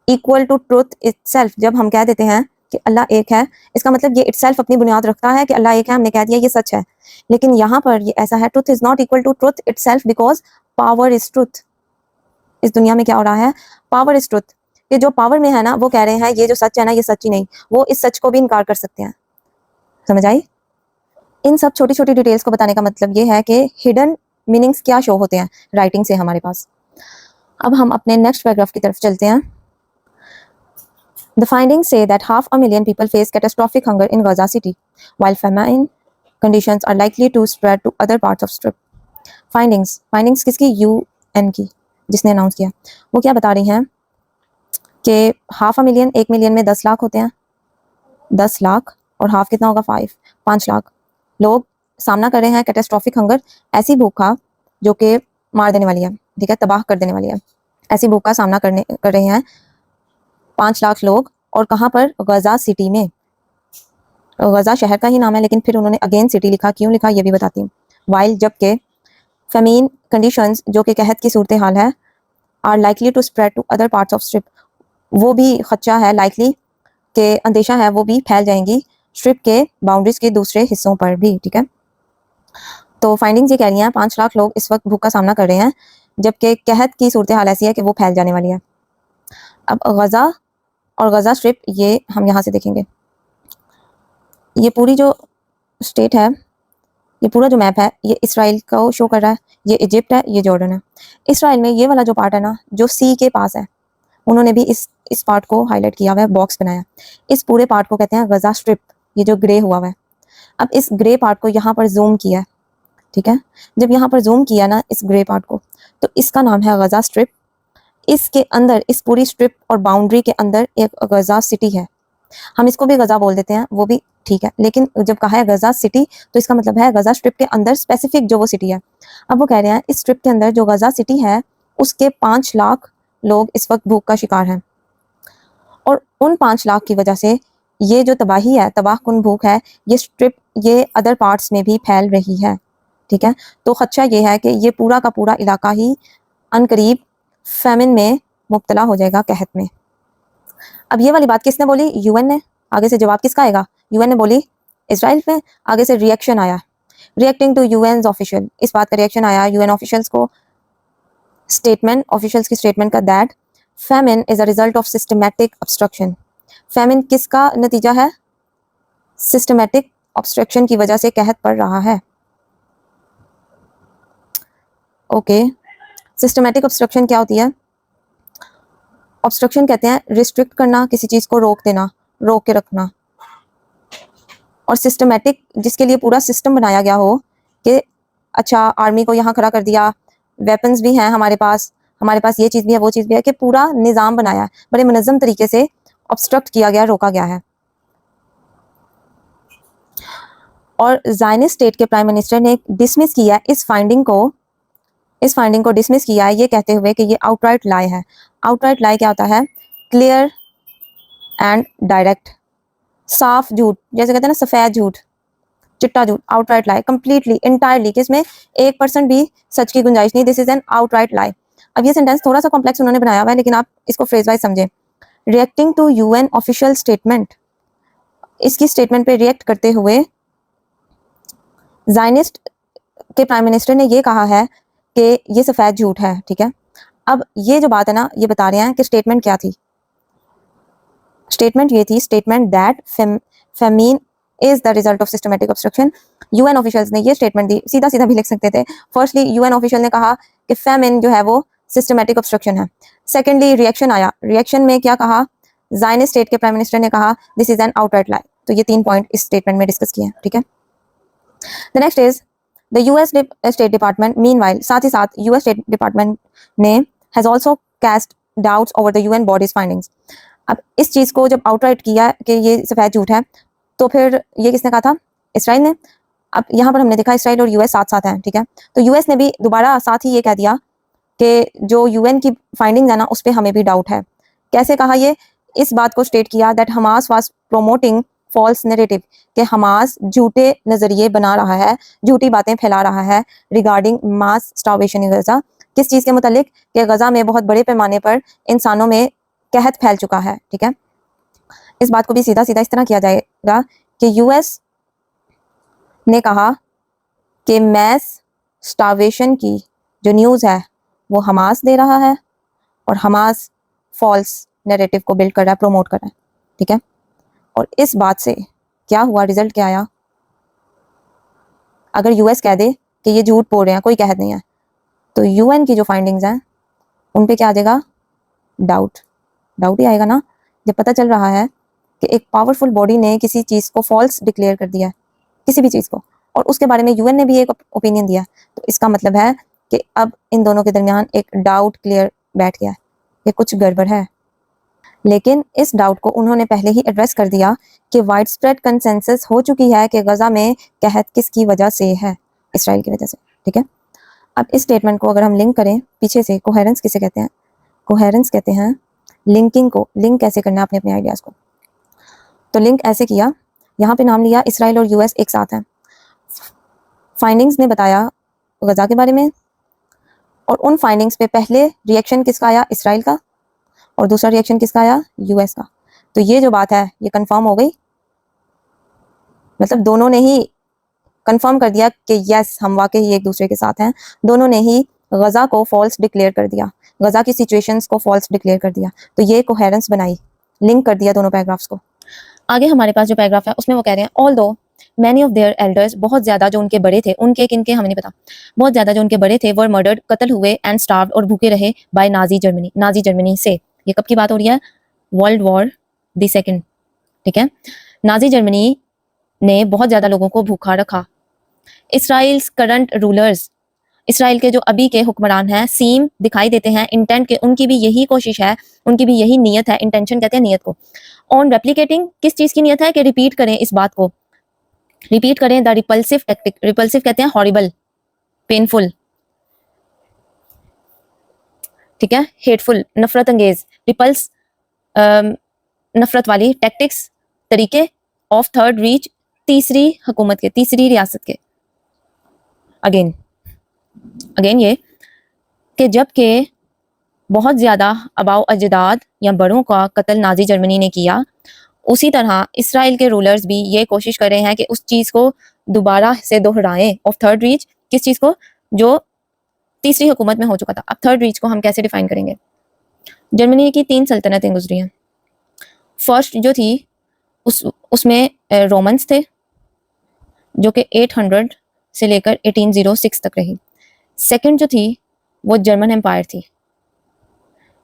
A: equal to truth itself. जब हम कह देते हैं कि अल्लाह एक है, इसका मतलब ये इटसेल्फ अपनी बुनियाद रखता है कि अल्लाह एक है, हमने कह दिया ये सच है। लेकिन यहाँ पर ये ऐसा है, truth is not equal to truth itself because power is truth. इस दुनिया में क्या हो रहा है? Power is truth. ये जो पावर में है ना, वो कह रहे हैं ये जो सच है ना, ये सच ही नहीं, वो इस सच को भी इनकार कर सकते हैं। समझ आई? इन सब छोटी छोटी डिटेल्स को बताने का मतलब ये है कि हिडन मीनिंग्स क्या शो होते हैं राइटिंग से हमारे पास। अब हम अपने नेक्स्ट पैराग्राफ की तरफ चलते हैं। The findings say that 500,000 people face catastrophic hunger in Gaza City, while famine conditions are likely to spread to other parts of Strip. Findings किसकी? UN की, जिसने अनाउंस किया। वो क्या बता रही हैं कि 500,000, 1 मिलियन में 10 लाख होते हैं, 10 लाख और हाफ कितना होगा? 5 लाख लोग सामना कर रहे हैं कैटास्ट्रॉफिक हंगर, ऐसी भूख का जो कि मार देने वाली है, ठीक है, तबाह कर देने वाली है। ऐसी भूख का सामना कर रहे हैं 5 लाख लोग। और कहाँ पर? गजा सिटी में। गजा शहर का ही नाम है, लेकिन फिर उन्होंने अगेन सिटी लिखा। क्यों लिखा ये भी बताती हूँ। वाइल, जबकि फेमीन कंडीशंस, जो कि कहत की सूरत हाल है, are likely to spread to other parts of strip, वो भी खदशा है, लाइकली के अंदेशा है, वो भी फैल जाएंगी स्ट्रिप के बाउंड्रीज के दूसरे हिस्सों पर भी, ठीक है। तो फाइंडिंग्स ये कह रही हैं 5 लाख लोग इस वक्त भूख का सामना कर रहे हैं, जबकि कहत की सूरत हाल ऐसी है कि वो फैल जाने वाली है। अब गजा और गजा स्ट्रिप, ये हम यहाँ से देखेंगे। ये पूरी जो स्टेट है, ये पूरा जो मैप है, ये इसराइल को शो कर रहा है, ये इजिप्ट है, ये जॉर्डन है। इसराइल में ये वाला जो पार्ट है ना, जो सी के पास है, उन्होंने भी इस पार्ट को हाईलाइट किया हुआ है, बॉक्स बनाया। इस पूरे पार्ट को कहते हैं गजा स्ट्रिप, ये जो ग्रे हुआ हुआ है। अब इस ग्रे पार्ट को यहाँ पर जूम किया है, ठीक है। जब यहाँ पर जूम किया ना इस ग्रे पार्ट को, तो इसका नाम है गजा स्ट्रिप। इसके अंदर, इस पूरी स्ट्रिप और बाउंड्री के अंदर एक गजा सिटी है। हम इसको भी गजा बोल देते हैं, वो भी ठीक है, लेकिन जब कहा है गजा सिटी तो इसका मतलब है गजा स्ट्रिप के अंदर स्पेसिफिक जो वो सिटी है। अब वो कह रहे हैं इस स्ट्रिप के अंदर जो गजा सिटी है, उसके 5 लाख लोग इस वक्त भूख का शिकार हैं। और उन 5 लाख की वजह से ये जो तबाही है, तबाहकुन भूख है, ये स्ट्रिप, ये अदर पार्ट्स में भी फैल रही है, ठीक है। तो खदशा ये है कि ये पूरा का पूरा इलाका ही अनकरीब फेमिन में मुब्तला हो जाएगा, कहत में। अब ये वाली बात किसने बोली? यूएन ने। आगे से जवाब किसका आएगा? यूएन ने बोली इसराइल में। आगे से रिएक्शन आया, रिएक्टिंग टू यूएन ऑफिशियल, इस बात का रिएक्शन आया यूएन ऑफिशियल्स को, स्टेटमेंट, ऑफिशियल्स की स्टेटमेंट का, that famine is a result of systematic obstruction. Famine किसका नतीजा है? सिस्टमैटिक ऑब्स्ट्रक्शन की वजह से कहत पड़ रहा है। ओके, सिस्टमैटिक ऑब्स्ट्रक्शन क्या होती है? ऑब्स्ट्रक्शन कहते हैं रिस्ट्रिक्ट करना, किसी चीज़ को रोक देना, रोक के रखना। और सिस्टमैटिक, जिसके लिए पूरा सिस्टम बनाया गया हो कि अच्छा आर्मी को यहाँ खड़ा कर दिया, वेपन्स भी हैं हमारे पास ये चीज़ भी है, वो चीज़ भी है, कि पूरा निज़ाम बनाया है, बड़े मुनज़्ज़म तरीके से ऑब्स्ट्रक्ट किया गया, रोका गया है। और ज़ायनिस्ट स्टेट के प्राइम मिनिस्टर ने डिसमिस किया इस फाइंडिंग को डिसमिस किया है, ये कहते हुए कि ये आउटराइट लाई है। आउटराइट लाई क्या होता है? क्लियर एंड डायरेक्ट, साफ झूठ, जैसे कहते हैं ना सफ़ेद झूठ, चिट्टा झूठ, आउटराइट लाई, कंप्लीटली, इंटायरली, कि इसमें 1% भी सच की गुंजाइश नहीं। दिस इज एन आउटराइट लाई। अब ये सेंटेंस थोड़ा सा कॉम्प्लेक्स उन्होंने बनाया हुआ है, लेकिन आप इसको फ्रेज वाइज समझें। Reacting to UN official statement, इसकी स्टेटमेंट पे रिएक्ट करते हुए ज़ायनिस्ट के प्राइम मिनिस्टर ने ये कहा है कि ये सफ़ेद झूठ है, ठीक है। अब ये जो बात है ना, ये बता रहे हैं कि स्टेटमेंट क्या थी। स्टेटमेंट ये थी, statement that famine
B: is the result of systematic obstruction. UN officials ने ये स्टेटमेंट दी, सीधा सीधा भी लिख सकते थे. फर्स्टली यूएन ऑफिशियल ने कहा कि फेमिन जो है वो सिस्टमैटिक ऑब्स्ट्रक्शन है. सेकेंडली रिएक्शन आया, रिएक्शन में क्या कहा, ज़ायनिस्ट स्टेट के प्राइम मिनिस्टर ने कहा दिस इज एन आउटराइट लाई. तो ये 3 पॉइंट इस स्टेटमेंट में डिस्कस किए हैं. ठीक है. The next is the US State Department meanwhile, साथ ही साथ यूएस स्टेट डिपार्टमेंट ने has also cast doubts over the UN bodies findings. अब इस चीज़ को जब आउटराइट किया कि ये सफेद झूठ है, तो फिर ये किसने कहा था, इसराइल ने. अब यहाँ पर हमने देखा इसराइल और यूएस साथ साथ हैं. ठीक है. तो यूएस ने भी दोबारा साथ ही ये कह दिया कि जो यूएन की फाइंडिंग्स है ना उस पर हमें भी डाउट है. कैसे कहा, ये इस बात को स्टेट किया that Hamas was promoting false narrative, कि हमास झूठे नजरिए बना रहा है, झूठी बातें फैला रहा है रिगार्डिंग मास स्टार्वेशन इन गजा. किस चीज़ के मुतालिक, कि गजा में बहुत बड़े पैमाने पर इंसानों में कहत फैल चुका है. ठीक है. इस बात को भी सीधा सीधा इस तरह किया जाएगा कि यूएस ने कहा कि मैस स्टार्वेशन की जो न्यूज़ है वो हमास दे रहा है और हमास फॉल्स नैरेटिव को बिल्ड कर रहा है, प्रमोट कर रहा है. ठीक है. और इस बात से क्या हुआ, रिजल्ट क्या आया, अगर यूएस कह दे कि ये झूठ बोल रहे हैं, कोई कहत नहीं है, तो यूएन की जो फाइंडिंग्स हैं उन पे क्या आ जाएगा, डाउट. डाउट ही आएगा ना, जब पता चल रहा है कि एक पावरफुल बॉडी ने किसी चीज़ को फॉल्स डिक्लेयर कर दिया है, किसी भी चीज़ को, और उसके बारे में यूएन ने भी एक ओपिनियन दिया, तो इसका मतलब है कि अब इन दोनों के दरमियान एक डाउट क्लियर बैठ गया है कि कुछ गड़बड़ है. लेकिन इस डाउट को उन्होंने पहले ही एड्रेस कर दिया कि वाइड स्प्रेड कंसेंसस हो चुकी है कि गजा में कहत किसकी वजह से है, इसराइल की वजह से. ठीक है. अब इस स्टेटमेंट को अगर हम लिंक करें पीछे से, कोहेरेंस किसे कहते हैं, कोहेरेंस कहते हैं लिंकिंग को. लिंक कैसे करना है अपने अपने आइडियाज़ को, तो लिंक ऐसे किया, यहाँ पे नाम लिया इसराइल और यूएस एक साथ हैं, फाइंडिंग्स ने बताया गजा के बारे में, और उन फाइंडिंग्स पे पहले रिएक्शन किसका आया, इसराइल का, और दूसरा रिएक्शन किसका आया, यूएस का. तो ये जो बात है ये कंफर्म हो गई, मतलब दोनों ने ही कंफर्म कर दिया कि यस हम वाकई एक दूसरे के साथ हैं. दोनों ने ही गजा को फॉल्स डिक्लेयर कर दिया, गजा की सिचुएशंस को फॉल्स डिक्लेयर कर दिया. तो ये कोहेरेंस बनाई, लिंक कर दिया दोनों पैराग्राफ्स को.
A: आगे हमारे पास जो पैराग्राफ है उसमें वो कह रहे हैं ऑल दो मैनी ऑफ देयर एल्डर्स, बहुत ज्यादा जो उनके बड़े थे, उनके किनके हमें नहीं पता, बहुत ज्यादा जो उनके बड़े थे, वर मर्डर्ड, कत्ल हुए, एंड स्टार्व्ड और भूखे रहे by Nazi Germany, Nazi Germany से. ये कब की बात हो रही है, वर्ल्ड वॉर द सेकंड. ठीक है. नाजी जर्मनी ने बहुत ज्यादा लोगों को भूखा रखा. इसराइल्स करंट रूलर्स, इसराइल के जो अभी के हुक्मरान हैं, सीम दिखाई देते हैं, इंटेंट के उनकी भी यही कोशिश है, उनकी भी यही नीयत है, इंटेंशन कहते हैं नीयत को, ऑन रेप्लिकेटिंग, किस चीज की नीयत है कि रिपीट करें इस बात को, रिपीट करें द रिपल्सिव टैक्टिक, रिपल्सिव कहते हैं हॉरिबल, पेनफुल. ठीक है. हेटफुल, नफरत अंगेज, रिपल्स नफरत वाली, टैक्टिक्स तरीके, ऑफ थर्ड रीच, तीसरी हुकूमत के, तीसरी रियासत के. अगेन ये कि जबकि बहुत ज़्यादा अबाव अजदाद या बड़ों का कत्ल नाजी जर्मनी ने किया, उसी तरह इसराइल के रूलर्स भी ये कोशिश कर रहे हैं कि उस चीज़ को दोबारा से दोहराएं. ऑफ थर्ड रीच, किस चीज़ को, जो तीसरी हुकूमत में हो चुका था. अब थर्ड रीच को हम कैसे डिफाइन करेंगे, जर्मनी की 3 सल्तनतें गुजरी हैं. फर्स्ट जो थी उसमें रोमन्स थे जो कि 800 से लेकर 1806 तक रही. सेकंड जो थी वो जर्मन एम्पायर थी.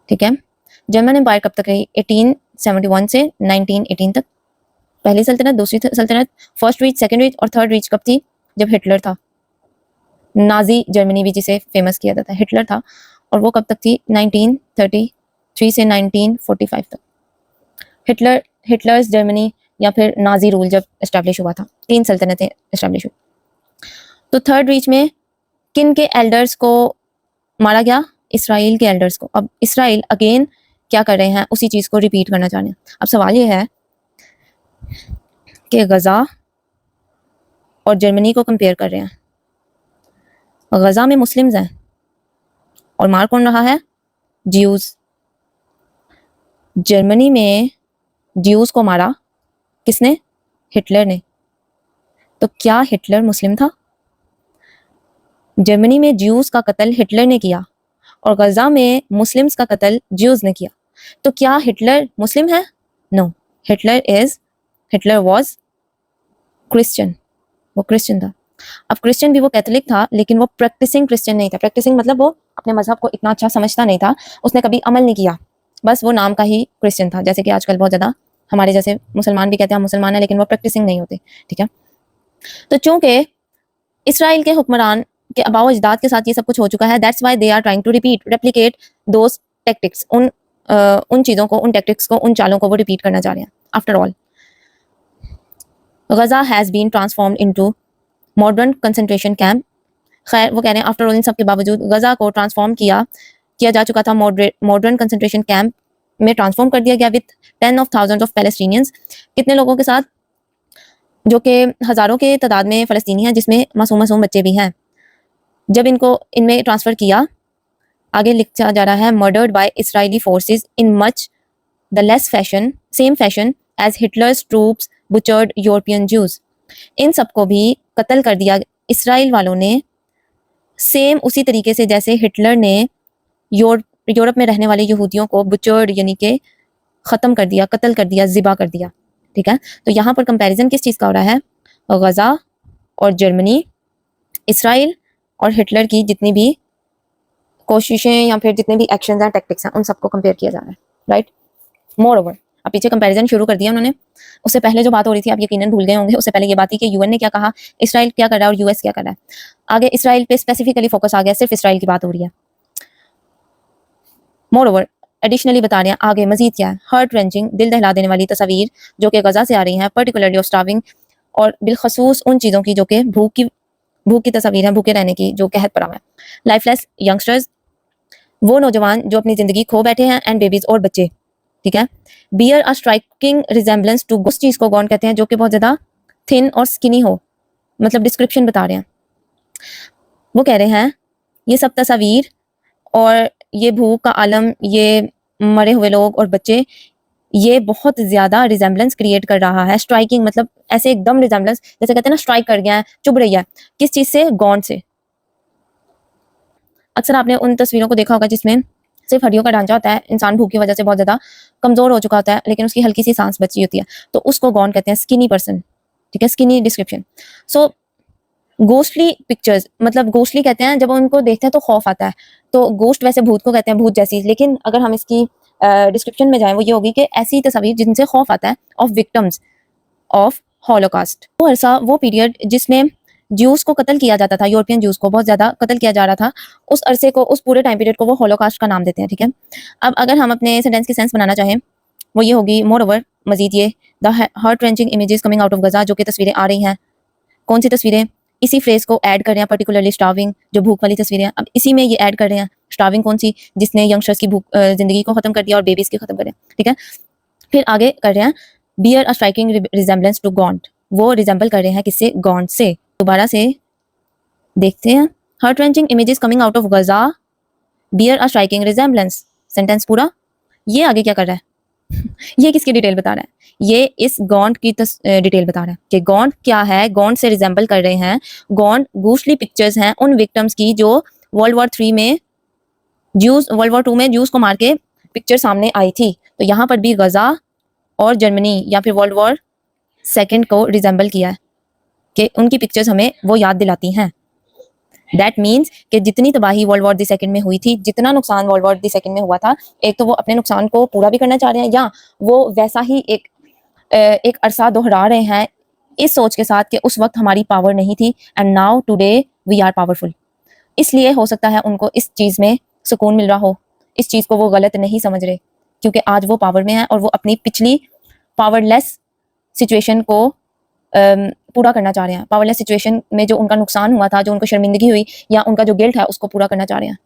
A: ठीक है. जर्मन एम्पायर कब तक रही, 1871 से 1918 तक. पहली सल्तनत, दूसरी सल्तनत, फर्स्ट रीच, सेकंड रीच और थर्ड रीच कब थी, जब हिटलर था. नाजी जर्मनी भी जिसे फेमस किया जाता है, हिटलर था, और वो कब तक थी, 1933 से 1945 तक. हिटलर्स जर्मनी या फिर नाजी रूल जब एस्टैब्लिश हुआ था, 3 सल्तनतें एस्टैब्लिश हुई. तो थर्ड रीच में किन के एल्डर्स को मारा गया, इसराइल के एल्डर्स को. अब इसराइल अगेन क्या कर रहे हैं, उसी चीज़ को रिपीट करना चाह रहे हैं. अब सवाल ये है कि गजा और जर्मनी को कंपेयर कर रहे हैं. गजा में मुस्लिम्स हैं और मार कौन रहा है, ज्यूज. जर्मनी में ज्यूज को मारा किसने, हिटलर ने. तो क्या हिटलर मुस्लिम था, जर्मनी में ज्यूज का कत्ल हिटलर ने किया और गजा में मुस्लिम्स का कत्ल ज्यूज ने किया. तो क्या हिटलर मुस्लिम है, नो, हिटलर वाज क्रिश्चियन, वो क्रिश्चियन था। अब क्रिश्चियन भी वो कैथोलिक था, लेकिन वो प्रैक्टिसिंग क्रिश्चियन नहीं था। प्रैक्टिसिंग मतलब वो अपने मजहब को इतना अच्छा समझता नहीं था, उसने कभी अमल नहीं किया, बस वो नाम का ही क्रिश्चियन था। जैसे कि आजकल बहुत ज़्यादा हमारे जैसे मुसलमान भी कहते हैं हम मुसलमान हैं, लेकिन वो प्रैक्टिसिंग नहीं होते, ठीक है। तो चूंकि इसराइल के हुक्मरान के अबाव अजदाद के साथ ये सब कुछ हो चुका है, that's why they are trying to repeat replicate those tactics, उन चीज़ों को, उन टेक्टिक्स को, उन चालों को वो रिपीट करना चाह रहे हैं। After all Gaza has been transformed into modern concentration camp. खैर वो कह रहे हैं आफ्टर ऑल इन सब के बावजूद गजा को ट्रांसफॉर्म किया जा चुका था, मॉडर्न कंसंट्रेशन कैंप में ट्रांसफॉर्म कर दिया गया विथ 10,000 ऑफ पैलेस्टीनियंस। कितने लोगों के साथ? जो कि हज़ारों के तादाद में फ़लस्तीनी हैं, जिसमें मासूम बच्चे भी हैं। जब इनमें ट्रांसफ़र किया, आगे लिखा जा रहा है, murdered by Israeli forces in much the less fashion same fashion as Hitler's troops butchered European Jews. इन सबको भी कत्ल कर दिया इसराइल वालों ने, सेम उसी तरीके से जैसे हिटलर ने यूरोप में रहने वाले यहूदियों को बुचर्ड यानी कि ख़त्म कर दिया, कत्ल कर दिया, ज़िबा कर दिया, ठीक है। तो यहाँ पर कंपैरिजन किस चीज़ का हो रहा है? गजा और जर्मनी, इसराइल और हिटलर की जितनी भी कोशिशें या फिर जितने भी एक्शंस हैं, टैक्टिक्स हैं, उन सबको कंपेयर किया जा रहा है, राइट। मोर ओवर अब पीछे कंपैरिजन शुरू कर दिया उन्होंने। उससे पहले जो बात हो रही थी आप यकीनन भूल गए होंगे। उससे पहले ये बात थी कि यूएन ने क्या कहा, इसराइल क्या कर रहा है और यूएस क्या कर रहा है। आगे इसराइल पे स्पेसिफिकली फोकस आ गया, सिर्फ इसराइल की बात हो रही है। मोर ओवर एडिशनली बता रहे हैं आगे मजीद क्या है, हार्ट रेंचिंग, दिल दहला देने वाली तस्वीर जो कि गजा से आ रही हैं, पर्टिकुलरली ऑफ स्टार्विंग, और बिलखसूस उन चीज़ों की जो कि भूख की तस्वीर है, भूखे रहने की, जो कहत पड़ा है। लाइफलेस यंगस्टर्स, वो नौजवान जो अपनी ज़िंदगी खो बैठे हैं, एंड बेबीज़ और बच्चे, ठीक है। Bear a striking resemblance to, उस चीज़ को गौन कहते हैं जो कि बहुत ज़्यादा थिन और स्किनी हो, मतलब डिस्क्रिप्शन बता रहे हैं। वो कह रहे हैं ये सब तस्वीर और ये भूख का आलम, ये मरे हुए लोग और बच्चे, ये बहुत ज़्यादा रिजेम्बलेंस क्रिएट कर रहा है। स्ट्राइकिंग मतलब ऐसे एकदम रिजेम्बलेंस, जैसे कहते हैं ना स्ट्राइक कर गया है, चुभ रही है। किस चीज़ से? गॉन्ड से। अक्सर आपने उन तस्वीरों को देखा होगा जिसमें सिर्फ हड्डियों का ढांचा होता है, इंसान भूख की वजह से बहुत ज़्यादा कमज़ोर हो चुका होता है, लेकिन उसकी हल्की सी सांस बची होती है, तो उसको गॉन्ड कहते हैं, स्किनी पर्सन, ठीक है, स्किनी डिस्क्रिप्शन। सो गोस्टली पिक्चर्स, मतलब गोस्टली कहते हैं जब उनको देखते हैं तो खौफ आता है, तो गोस्ट वैसे भूत को कहते हैं, भूत जैसी, लेकिन अगर हम इसकी डिस्क्रिप्शन में जाएं वो ये होगी कि ऐसी तस्वीर जिनसे खौफ आता है ऑफ विक्टिम्स ऑफ हॉलोकास्ट। वो अरसा, वो पीरियड जिसमें ज्यूस को कत्ल किया जाता था, यूरोपियन ज्यूस को बहुत ज़्यादा कत्ल किया जा रहा था, उस अरसे को, उस पूरे टाइम पीरियड को वो हॉलोकास्ट का नाम देते हैं, ठीक है। अब अगर हम अपने सेंटेंस की सेंस बनाना चाहें वो ये होगी, मोर ओवर मजीद ये, the heart wrenching images coming out of Gaza, जो कि तस्वीरें आ रही हैं। कौन सी तस्वीरें? इसी फ्रेज को ऐड कर रहे हैं, पर्टिकुलरली स्टार्विंग, जो भूख वाली तस्वीरें हैं, अब इसी में ये ऐड कर रहे हैं। स्टार्विंग कौन सी? जिसने यंगस्टर्स की भूख, जिंदगी को खत्म कर दिया, और बेबीज की खत्म कर दिया, ठीक है। फिर आगे कर रहे हैं, bear a striking resemblance to गॉन्ड, वो रिजेंबल कर रहे हैं किससे? गॉन्ड से। दोबारा से देखते हैं, heart wrenching images coming out of Gaza, bear a striking resemblance, sentence पूरा। ये आगे क्या कर रहा है? ये किसकी डिटेल बता रहा है? ये इस गॉन्ड की डिटेल बता रहा है कि गॉन्ड क्या है, गॉन्ड से रिजेंबल कर रहे हैं। गॉन्ड गूस्टली पिक्चर्स हैं उन विक्टिम्स की जो वर्ल्ड वॉर 3 में ज्यूज, वर्ल्ड वॉर 2 में ज्यूज को मार के पिक्चर सामने आई थी। तो यहाँ पर भी गजा और जर्मनी या फिर वर्ल्ड वॉर 2 को रिजेंबल किया है कि उनकी पिक्चर्स हमें वो याद दिलाती हैं। दैट मीन्स कि जितनी तबाही वर्ल्ड वॉर 2 में हुई थी, जितना नुकसान वर्ल्ड वॉर 2 में हुआ था, एक तो वो अपने नुकसान को पूरा भी करना चाह रहे हैं, या वो वैसा ही एक अरसा दोहरा रहे हैं इस सोच के साथ कि उस वक्त हमारी पावर नहीं थी and now today we are powerful. इसलिए हो सकता है उनको इस चीज़ में सुकून मिल रहा हो, इस चीज़ को वो गलत नहीं समझ रहे, क्योंकि आज वो पावर में है और वो अपनी पिछली पावरलेस सिचुएशन को पूरा करना चाह रहे हैं। पावरलेस सिचुएशन में जो उनका नुकसान हुआ था, जो उनको शर्मिंदगी हुई या उनका जो गिल्ट है, उसको पूरा करना चाह रहे हैं।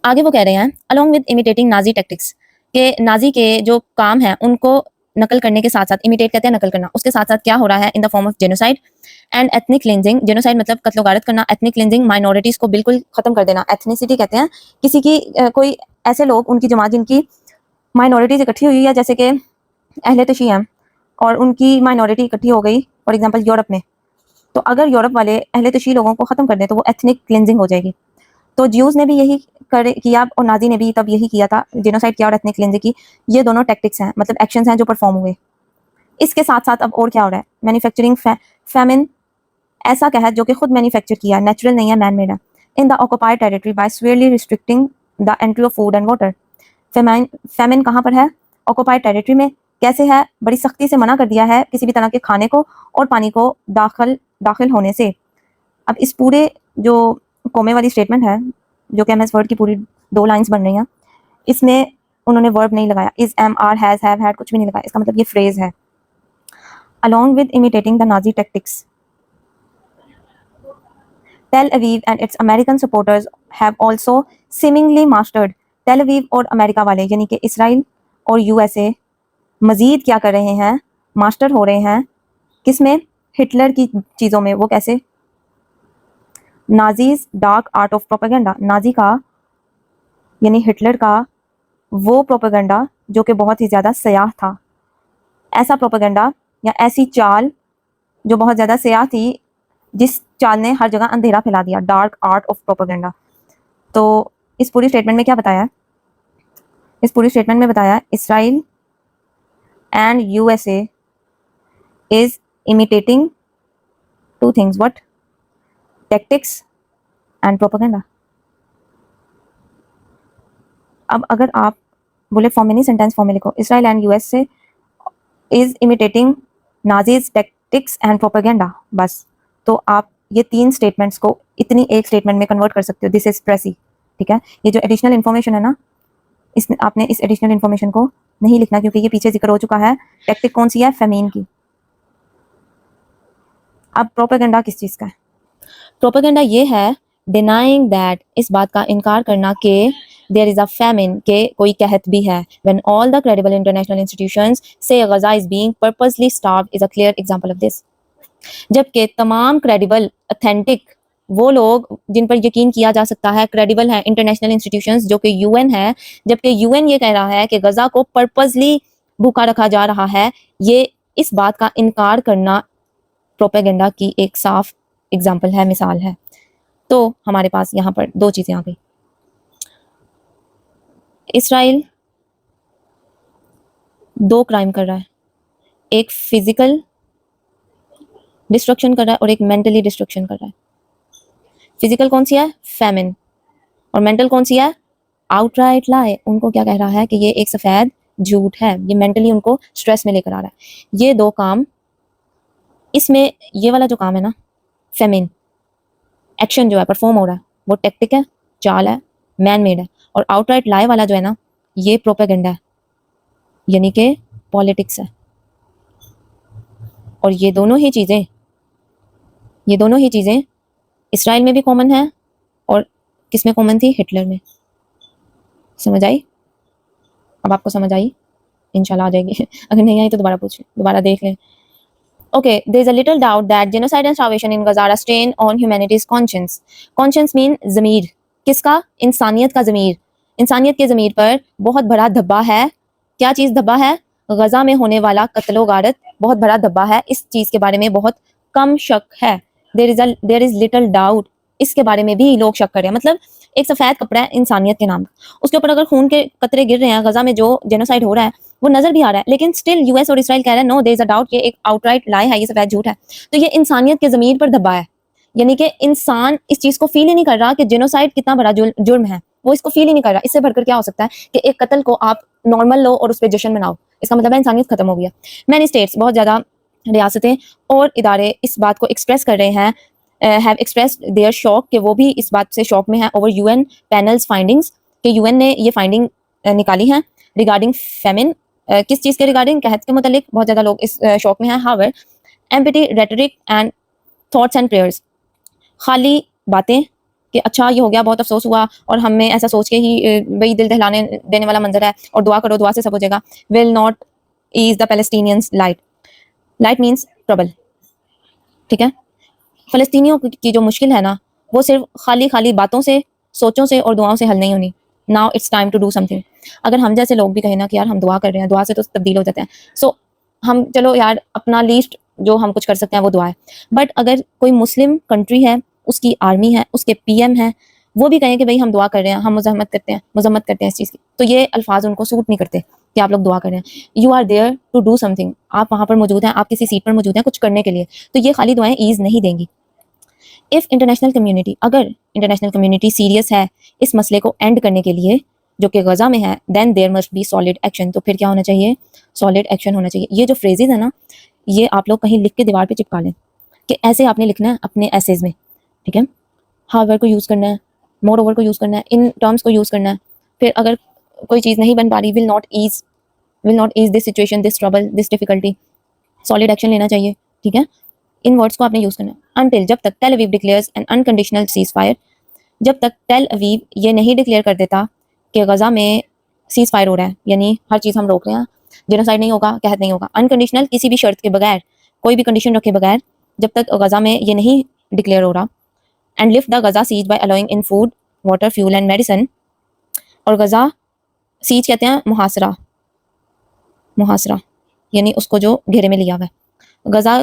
A: आगे वो कह रहे हैं, along with imitating Nazi tactics, के नाजी के जो काम है उनको नकल करने के साथ साथ, इमिटेट कहते हैं नकल करना, उसके साथ साथ क्या हो रहा है? In the form of genocide and ethnic cleansing. Genocide मतलब कत्लो गारत करना, एथनिक क्लिनजिंग माइनॉरिटीज को बिल्कुल खत्म कर देना। एथनिसिटी कहते हैं किसी की कोई ऐसे लोग, उनकी जमात जिनकी माइनॉरिटीज इकट्ठी हुई है, जैसे कि अहले तशी हैं और उनकी माइनॉरिटी इकट्ठी हो गई फॉर एग्जांपल यूरोप में, तो अगर यूरोप वाले अहले तशी लोगों को ख़त्म कर दें तो वो एथनिक क्लिनजिंग हो जाएगी। तो ज्यूज ने भी यही किया और नाजी ने भी तब यही किया था, जेनोसाइड किया और एथनिक क्लिनजिंग की। ये दोनों टैक्टिक्स हैं, मतलब एक्शंस हैं जो परफॉर्म हुए।
B: इसके साथ साथ अब और क्या हो रहा है, मैन्युफैक्चरिंग फैमिन, ऐसा कहत जो कि खुद मैन्युफैक्चर किया, नेचुरल नहीं है, मैन मेड है, in the occupied territory by severely restricting the entry of food and water. Famine कहाँ पर है, ऑक्युपाइड टेरिटरी में। कैसे है, बड़ी सख्ती से मना कर दिया है किसी भी तरह के खाने को और पानी को दाखिल होने से। अब इस पूरे जो कोमे वाली स्टेटमेंट है, जो कि एमएस वर्ड की पूरी 2 लाइंस बन रही हैं, इसमें उन्होंने वर्ब नहीं लगाया, is, am, are, has, have, had, कुछ भी नहीं लगाया। इसका मतलब ये फ्रेज है। Along with imitating the Nazi tactics, Tel Aviv and its American supporters have also seemingly mastered। Tel Aviv और अमेरिका वाले यानी कि इसराइल और यूएसए मजीद क्या कर रहे हैं, मास्टर हो रहे हैं किसमें, हिटलर की चीज़ों में। वो कैसे, Nazis dark art of propaganda, Nazi का यानी हिटलर का वो प्रोपेगेंडा जो कि बहुत ही ज़्यादा सयाह था, ऐसा प्रोपेगेंडा या ऐसी चाल जो बहुत ज़्यादा सयाह थी, जिस चाल ने हर जगह अंधेरा फैला दिया, डार्क आर्ट ऑफ प्रोपेगेंडा। तो इस पूरी स्टेटमेंट में क्या बताया है, इस पूरी स्टेटमेंट में बताया Israel and USA is imitating 2 things, what, tactics and propaganda. अब अगर आप बोले फॉर्म में नहीं, सेंटेंस फॉर्म में लिखो, Israel and USA is imitating Nazis tactics and propaganda, बस। तो आप ये 3 स्टेटमेंट्स को इतनी एक स्टेटमेंट में कन्वर्ट कर सकते हो, दिस इज प्रेसी, ठीक है। ये जो एडिशनल इन्फॉर्मेशन है ना, इसमें आपने इस एडिशनल इन्फॉर्मेशन को नहीं लिखना, क्योंकि ये पीछे जिक्र हो चुका है। टैक्टिक कौन सी है, फेमीन की। अब प्रोपेगेंडा किस चीज़ का है,
A: प्रोपेगेंडा ये है डिनाइंग दैट, इस बात का इनकार करना कि देयर इज अ फैमिन, के कोई कहत भी है। When all the credible international institutions से Gaza is being purposely starved is a clear example of this. जबकि तमाम क्रेडिबल, ऑथेंटिक, वो लोग जिन पर यकीन किया जा सकता है, क्रेडिबल है इंटरनेशनल इंस्टीट्यूशंस जो कि यूएन है, जबकि यूएन ये कह रहा है कि गजा को पर्पसली भूखा रखा जा रहा है, ये इस बात का इनकार करना प्रोपेगेंडा की एक साफ एग्जाम्पल है, मिसाल है। तो हमारे पास यहाँ पर 2 चीज़ें आ गई। इसराइल 2 क्राइम कर रहा है, एक फिजिकल डिस्ट्रक्शन कर रहा है और एक मेंटली डिस्ट्रक्शन कर रहा है। फिजिकल कौन सी है, फैमिन, और मेंटल कौन सी है, आउटराइट लाई। उनको क्या कह रहा है कि ये एक सफ़ेद झूठ है, ये मेंटली उनको स्ट्रेस में लेकर आ रहा है। ये 2 काम, इसमें ये वाला जो काम है ना, फेमिन एक्शन जो है परफॉर्म हो रहा है, वो टेक्टिक है, चाल है, मैन मेड है। और आउटराइट लाई वाला जो है ना, ये प्रोपेगेंडा है, यानी कि पॉलिटिक्स है। और ये दोनों ही चीज़ें इसराइल में भी कॉमन है और किस में कॉमन थी, हिटलर में। समझ आई? अब आपको समझ आई, इंशाल्लाह आ जाएगी। अगर नहीं आई तो दोबारा पूछ, दोबारा देख लें। Okay, there is a little doubt that genocide and starvation in Gaza are a strain on humanity's conscience. Conscience mean ज़मीर, किसका, इंसानियत का ज़मीर। इंसानियत के ज़मीर पर बहुत बड़ा धब्बा है। क्या चीज़ धब्बा है, गजा में होने वाला कत्लो गारत बहुत बड़ा धब्बा है। इस चीज़ के बारे में बहुत कम शक है। देयर इज लिटिल डाउट, इसके बारे में भी लोग शक कर रहे हैं। मतलब एक सफ़ेद कपड़ा है इंसानियत के नाम, उसके ऊपर अगर खून के कतरे गिर रहे हैं, गजा में जो जेनोसाइड हो रहा है वो नजर भी आ रहा है, लेकिन स्टिल यूएस और इसराइल कह रहे हैं no there is a doubt, ये एक आउटराइट लाई है, ये सफेद झूठ है। तो ये इंसानियत के ज़मीर पर धब्बा है, यानी कि इंसान इस चीज़ को फील ही नहीं कर रहा कि जेनोसाइड कितना बड़ा जुर्म है, वो इसको फील ही नहीं कर रहा। इससे बढ़कर क्या हो सकता है कि एक कत्ल को आप नॉर्मल लो और उस पर जश्न मनाओ, इसका मतलब है इंसानियत खत्म हो गया। मैनी स्टेट्स, बहुत ज़्यादा रियासतें और इदारे इस बात को एक्सप्रेस कर रहे हैं, हैव एक्सप्रेस्ड देयर शॉक, कि वो भी इस बात से शॉक में है ओवर यूएन पैनल्स फाइंडिंग्स, कि यूएन ने ये फाइंडिंग निकाली है रिगार्डिंग फेमिन। किस चीज़ के रिगार्डिंग, कहत के मुतालिक बहुत ज़्यादा लोग इस शॉक में हैं। However empty rhetoric and thoughts and prayers, खाली बातें कि अच्छा ये हो गया, बहुत अफसोस हुआ, और हमें ऐसा सोच के ही भाई दिल दहलाने देने वाला मंजर है, और दुआ करो, दुआ से सब हो जाएगा। Will not ease the Palestinians plight, plight means trouble, ठीक है। फ़लस्तीनियों की जो मुश्किल है ना, वो सिर्फ खाली बातों से, सोचों से और दुआओं से हल नहीं होनी। Now it's time to do something. अगर हम जैसे लोग भी कहें ना कि यार हम दुआ कर रहे हैं, दुआ से तो तब्दील हो जाते हैं, सो हम चलो यार अपना लीस्ट जो हम कुछ कर सकते हैं वो दुआ है। बट अगर कोई मुस्लिम कंट्री है, उसकी आर्मी है, उसके पीएम है, वो भी कहें कि भाई हम दुआ कर रहे हैं, हम मजम्मत करते हैं इस चीज़ की, तो ये अल्फाज उनको सूट नहीं करते। कि आप लोग दुआ कर रहे हैं, you are there to do something, आप वहां पर मौजूद हैं, आप किसी सीट पर मौजूद हैं कुछ करने के लिए, तो ये खाली दुआएं ईज नहीं देंगी। इफ इंटरनेशनल कम्युनिटी, अगर इंटरनेशनल कम्युनिटी सीरियस है इस मसले को एंड करने के लिए जो कि गजा में है, then there must be solid action, तो फिर क्या होना चाहिए, सॉलिड एक्शन होना चाहिए। ये जो फ्रेजेस है ना, ये आप लोग कहीं लिख के दीवार पे चिपका लें कि ऐसे आपने लिखना है अपने एसेज में, ठीक है। हाउएवर को यूज़ करना है, मोर ओवर को यूज़ करना है, इन टर्म्स को यूज़ करना है। फिर अगर कोई चीज़ नहीं बन पा रही, will not ease this situation, this trouble, this difficulty, solid action लेना चाहिए, ठीक है। इन वर्ड्स को आपने यूज़ करना है। अनटिल, जब तक Tel Aviv declares N unconditional cease fire, जब तक टेल अवीव ये नहीं डिक्लेयर कर देता कि गजा में सीज फायर हो रहा है, यानी हर चीज़ हम रोक रहे हैं, जेनोसाइड नहीं होगा, कहत नहीं होगा, अनकंडीशनल, किसी भी शर्त के बगैर, कोई भी कंडीशन रखे बगैर, जब तक गजा में ये नहीं डिक्लेयर हो रहा, and lift the Gaza siege by allowing in food, water, fuel and medicine, और गजा सीज कहते हैं मुहासरा, मुहासरा यानी उसको जो घेरे में लिया हुआ है, गजा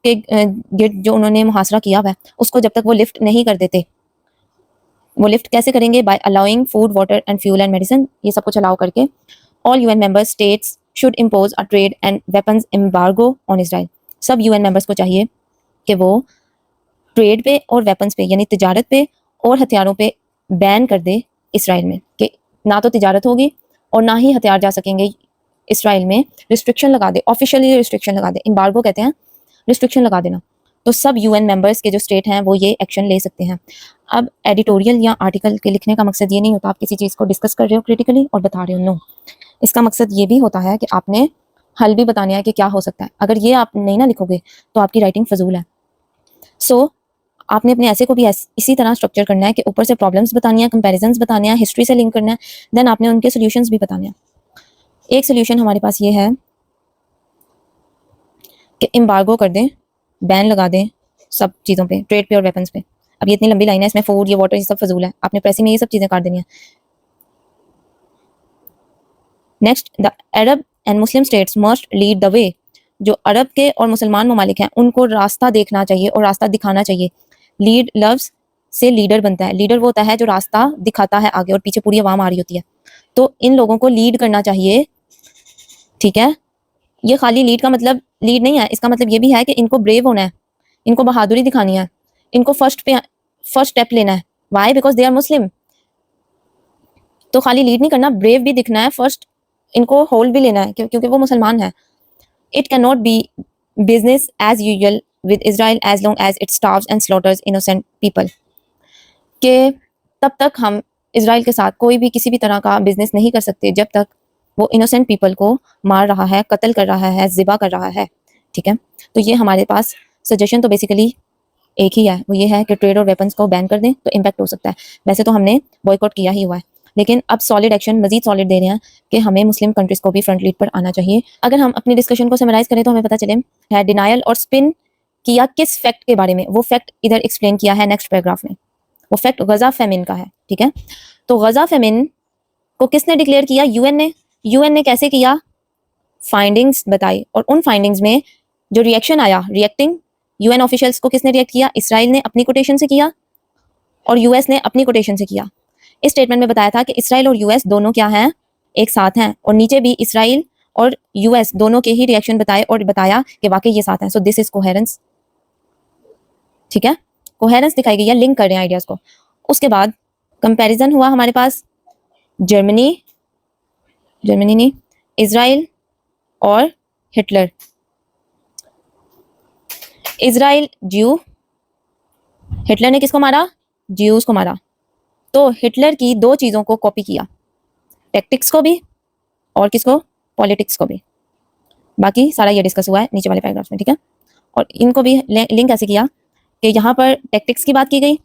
A: के गिर्द जो उन्होंने मुहासरा किया हुआ है उसको जब तक वो लिफ्ट नहीं कर देते, वो लिफ्ट कैसे करेंगे, by allowing food, water and fuel and medicine, ये सब कुछ अलाउ करके, all UN member states should impose a trade and weapons embargo on Israel, सब यूएन मेंबर्स को चाहिए कि वो ट्रेड पे और वेपन्स पे यानी तिजारत पे और हथियारों पे बैन कर दे इसराइल में, कि ना तो तिजारत होगी और ना ही हथियार जा सकेंगे इसराइल में, रिस्ट्रिक्शन लगा दे, ऑफिशियली रिस्ट्रिक्शन लगा दे, एम्बार्गो कहते हैं रिस्ट्रिक्शन लगा देना। तो सब यूएन मेंबर्स के जो स्टेट हैं वो ये एक्शन ले सकते हैं। अब एडिटोरियल या आर्टिकल के लिखने का मकसद ये नहीं होता आप किसी चीज़ को डिस्कस कर रहे हो क्रिटिकली और बता रहे हो, नो, इसका मकसद ये भी होता है कि आपने हल भी बताना है कि क्या हो सकता है। अगर ये आप नहीं ना लिखोगे तो आपकी राइटिंग फजूल है। सो आपने अपने ऐसे को भी इसी तरह स्ट्रक्चर करना है कि ऊपर से प्रॉब्लम्स बतानी है, कंपैरिजंस बताने हैं, हिस्ट्री से लिंक करना है, देन आपने उनके सोल्यूशंस भी बताने हैं। एक सोल्यूशन हमारे पास ये है कि एम्बार्गो कर दें, बैन लगा दें सब चीज़ों पे, ट्रेड पे और वेपन्स पे। अब ये इतनी लंबी लाइन है, इसमें फूड, ये वाटर, ये सब फजूल है, आपने प्रेसिंग में ये सब चीज़ें काट देनी है। Next, the Arab and Muslim states must lead the way, जो अरब के और मुसलमान ममालिक हैं उनको रास्ता देखना चाहिए और रास्ता दिखाना चाहिए। लीड लफ्ज से लीडर बनता है, लीडर वो होता है जो रास्ता दिखाता है आगे और पीछे पूरी आवाम आ रही होती है, तो इन लोगों को लीड करना चाहिए, ठीक है। ये खाली लीड का मतलब लीड नहीं है, इसका मतलब ये भी है कि इनको ब्रेव होना है, इनको बहादुरी दिखानी है, इनको फर्स्ट स्टेप लेना है। Why? Because they are Muslim. तो खाली लीड नहीं करना, ब्रेव भी दिखना है, फर्स्ट इनको होल्ड भी लेना है क्योंकि वो मुसलमान है। It can not be business as usual with Israel as long as it starves and slaughters innocent people, के तब तक हम इसराइल के साथ कोई भी किसी भी तरह का बिजनेस नहीं कर सकते जब तक वो इनोसेंट पीपल को मार रहा है, कत्ल कर रहा है, ज़िबा कर रहा है, ठीक है। तो ये हमारे पास सजेशन तो बेसिकली एक ही है, वो ये है कि ट्रेड और वेपन्स को बैन कर दें तो इम्पैक्ट हो सकता है। वैसे तो हमने बॉयकॉट किया ही हुआ है, लेकिन अब सॉलिड एक्शन, मजीद सॉलिड दे रहे हैं कि हमें मुस्लिम कंट्रीज को भी फ्रंट लीड पर आना चाहिए। अगर हम अपनी डिस्कशन को समराइज करें तो हमें पता चले है डिनायल और स्पिन किया किस फैक्ट के बारे में, वो फैक्ट इधर एक्सप्लेन किया है नेक्स्ट पैराग्राफ में। वो फैक्ट गजा फेमिन का है, ठीक है। तो गजा फेमिन को किसने डिक्लेयर किया? यूएन ने। यूएन ने कैसे किया? फाइंडिंग्स बताई, और उन फाइंडिंग्स में जो रिएक्शन आया, रिएक्टिंग यूएन ऑफिशियल्स को किसने रिएक्ट किया? इसराइल ने अपनी कोटेशन से किया और यूएस ने अपनी कोटेशन से किया। इस स्टेटमेंट में बताया था कि इसराइल और यूएस दोनों क्या हैं, एक साथ हैं, और नीचे भी इसराइल और यूएस दोनों के ही रिएक्शन बताए और बताया कि वाकई ये साथ हैं। सो दिस इज कोहेरेंस, ठीक है। कोहेरेंस दिखाई गई है, लिंक कर रहे हैं आइडियाज को। उसके बाद कंपैरिजन हुआ हमारे पास जर्मनी नहीं, इजराइल और हिटलर। इजराइल ज्यू, हिटलर ने किसको मारा? ज्यूज को मारा। तो हिटलर की दो चीजों को कॉपी किया, टैक्टिक्स को भी और किसको? पॉलिटिक्स को भी। बाकी सारा ये डिस्कस हुआ है नीचे वाले पैराग्राफ्स में, ठीक है। और इनको भी लिंक ऐसे किया कि यहाँ पर टैक्टिक्स की बात की गई,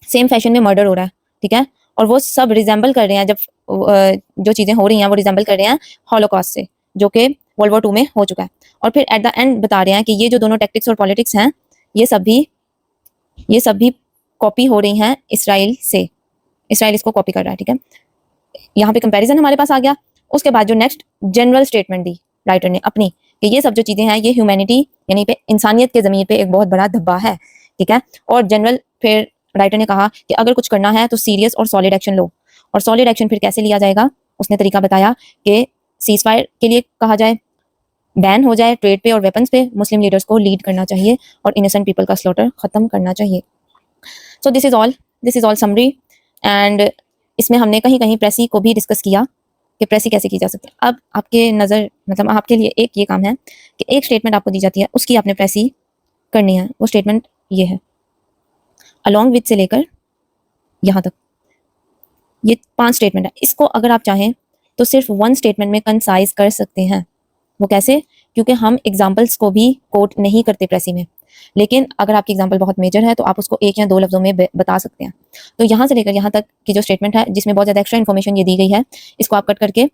A: सेम फैशन में मर्डर हो रहा है, ठीक है, और वो सब रिजेंबल कर रहे हैं, जब जो चीज़ें हो रही हैं वो रिजेंबल कर रहे हैं हॉलोकॉस्ट से, जो कि वर्ल्ड वॉर 2 में हो चुका है। और फिर एट द एंड बता रहे हैं कि ये जो दोनों टैक्टिक्स और पॉलिटिक्स हैं, ये सब भी कॉपी हो रही हैं इसराइल से, इसराइल इसको कॉपी कर रहा है, ठीक है। यहाँ पे कंपैरिजन हमारे पास आ गया। उसके बाद जो नेक्स्ट जनरल स्टेटमेंट दी राइटर ने अपनी, कि ये सब जो चीज़ें हैं ये ह्यूमैनिटी यानी पे इंसानियत के ज़मीन पे एक बहुत बड़ा धब्बा है, ठीक है। और जनरल फिर राइटर ने कहा कि अगर कुछ करना है तो सीरियस और सॉलिड एक्शन लो। और सॉलिड एक्शन फिर कैसे लिया जाएगा? उसने तरीका बताया कि सीज फायर के लिए कहा जाए, बैन हो जाए ट्रेड पे और वेपन्स पे, मुस्लिम लीडर्स को लीड करना चाहिए और इनोसेंट पीपल का स्लॉटर खत्म करना चाहिए। So this is all summary. And इसमें हमने कहीं कहीं प्रेसी को भी डिस्कस किया कि प्रेसी कैसे की जा सकती है। अब आपके नज़र मतलब आपके लिए एक ये काम है कि एक स्टेटमेंट आपको दी जाती है, उसकी आपने प्रेसी करनी है। वो स्टेटमेंट ये है, अलॉन्ग विथ से लेकर यहाँ तक, ये 5 स्टेटमेंट है। इसको अगर आप चाहें तो सिर्फ 1 स्टेटमेंट में कंसाइज कर सकते हैं। वो कैसे? क्योंकि हम एग्जाम्पल्स को भी कोट नहीं करते प्रेसी में, लेकिन अगर आपकी एग्जाम्पल बहुत मेजर है तो आप उसको 1 या 2 लफ्जों में बता सकते हैं। तो यहाँ से लेकर यहाँ तक की जो स्टेटमेंट है जिसमें बहुत ज़्यादा एक्स्ट्रा इन्फॉर्मेशन ये दी गई है, इसको आप कट करके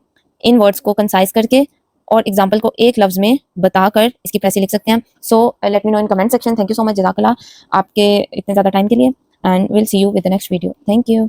A: इन वर्ड्स को कंसाइज करके और एग्जाम्पल को 1 लफ्ज में बताकर इसकी प्रेसी लिख सकते हैं। So let me know in comment section. Thank you so much, जज़ाकल्लाह आपके इतने ज़्यादा टाइम के लिए, and will see you with the next video. Thank you.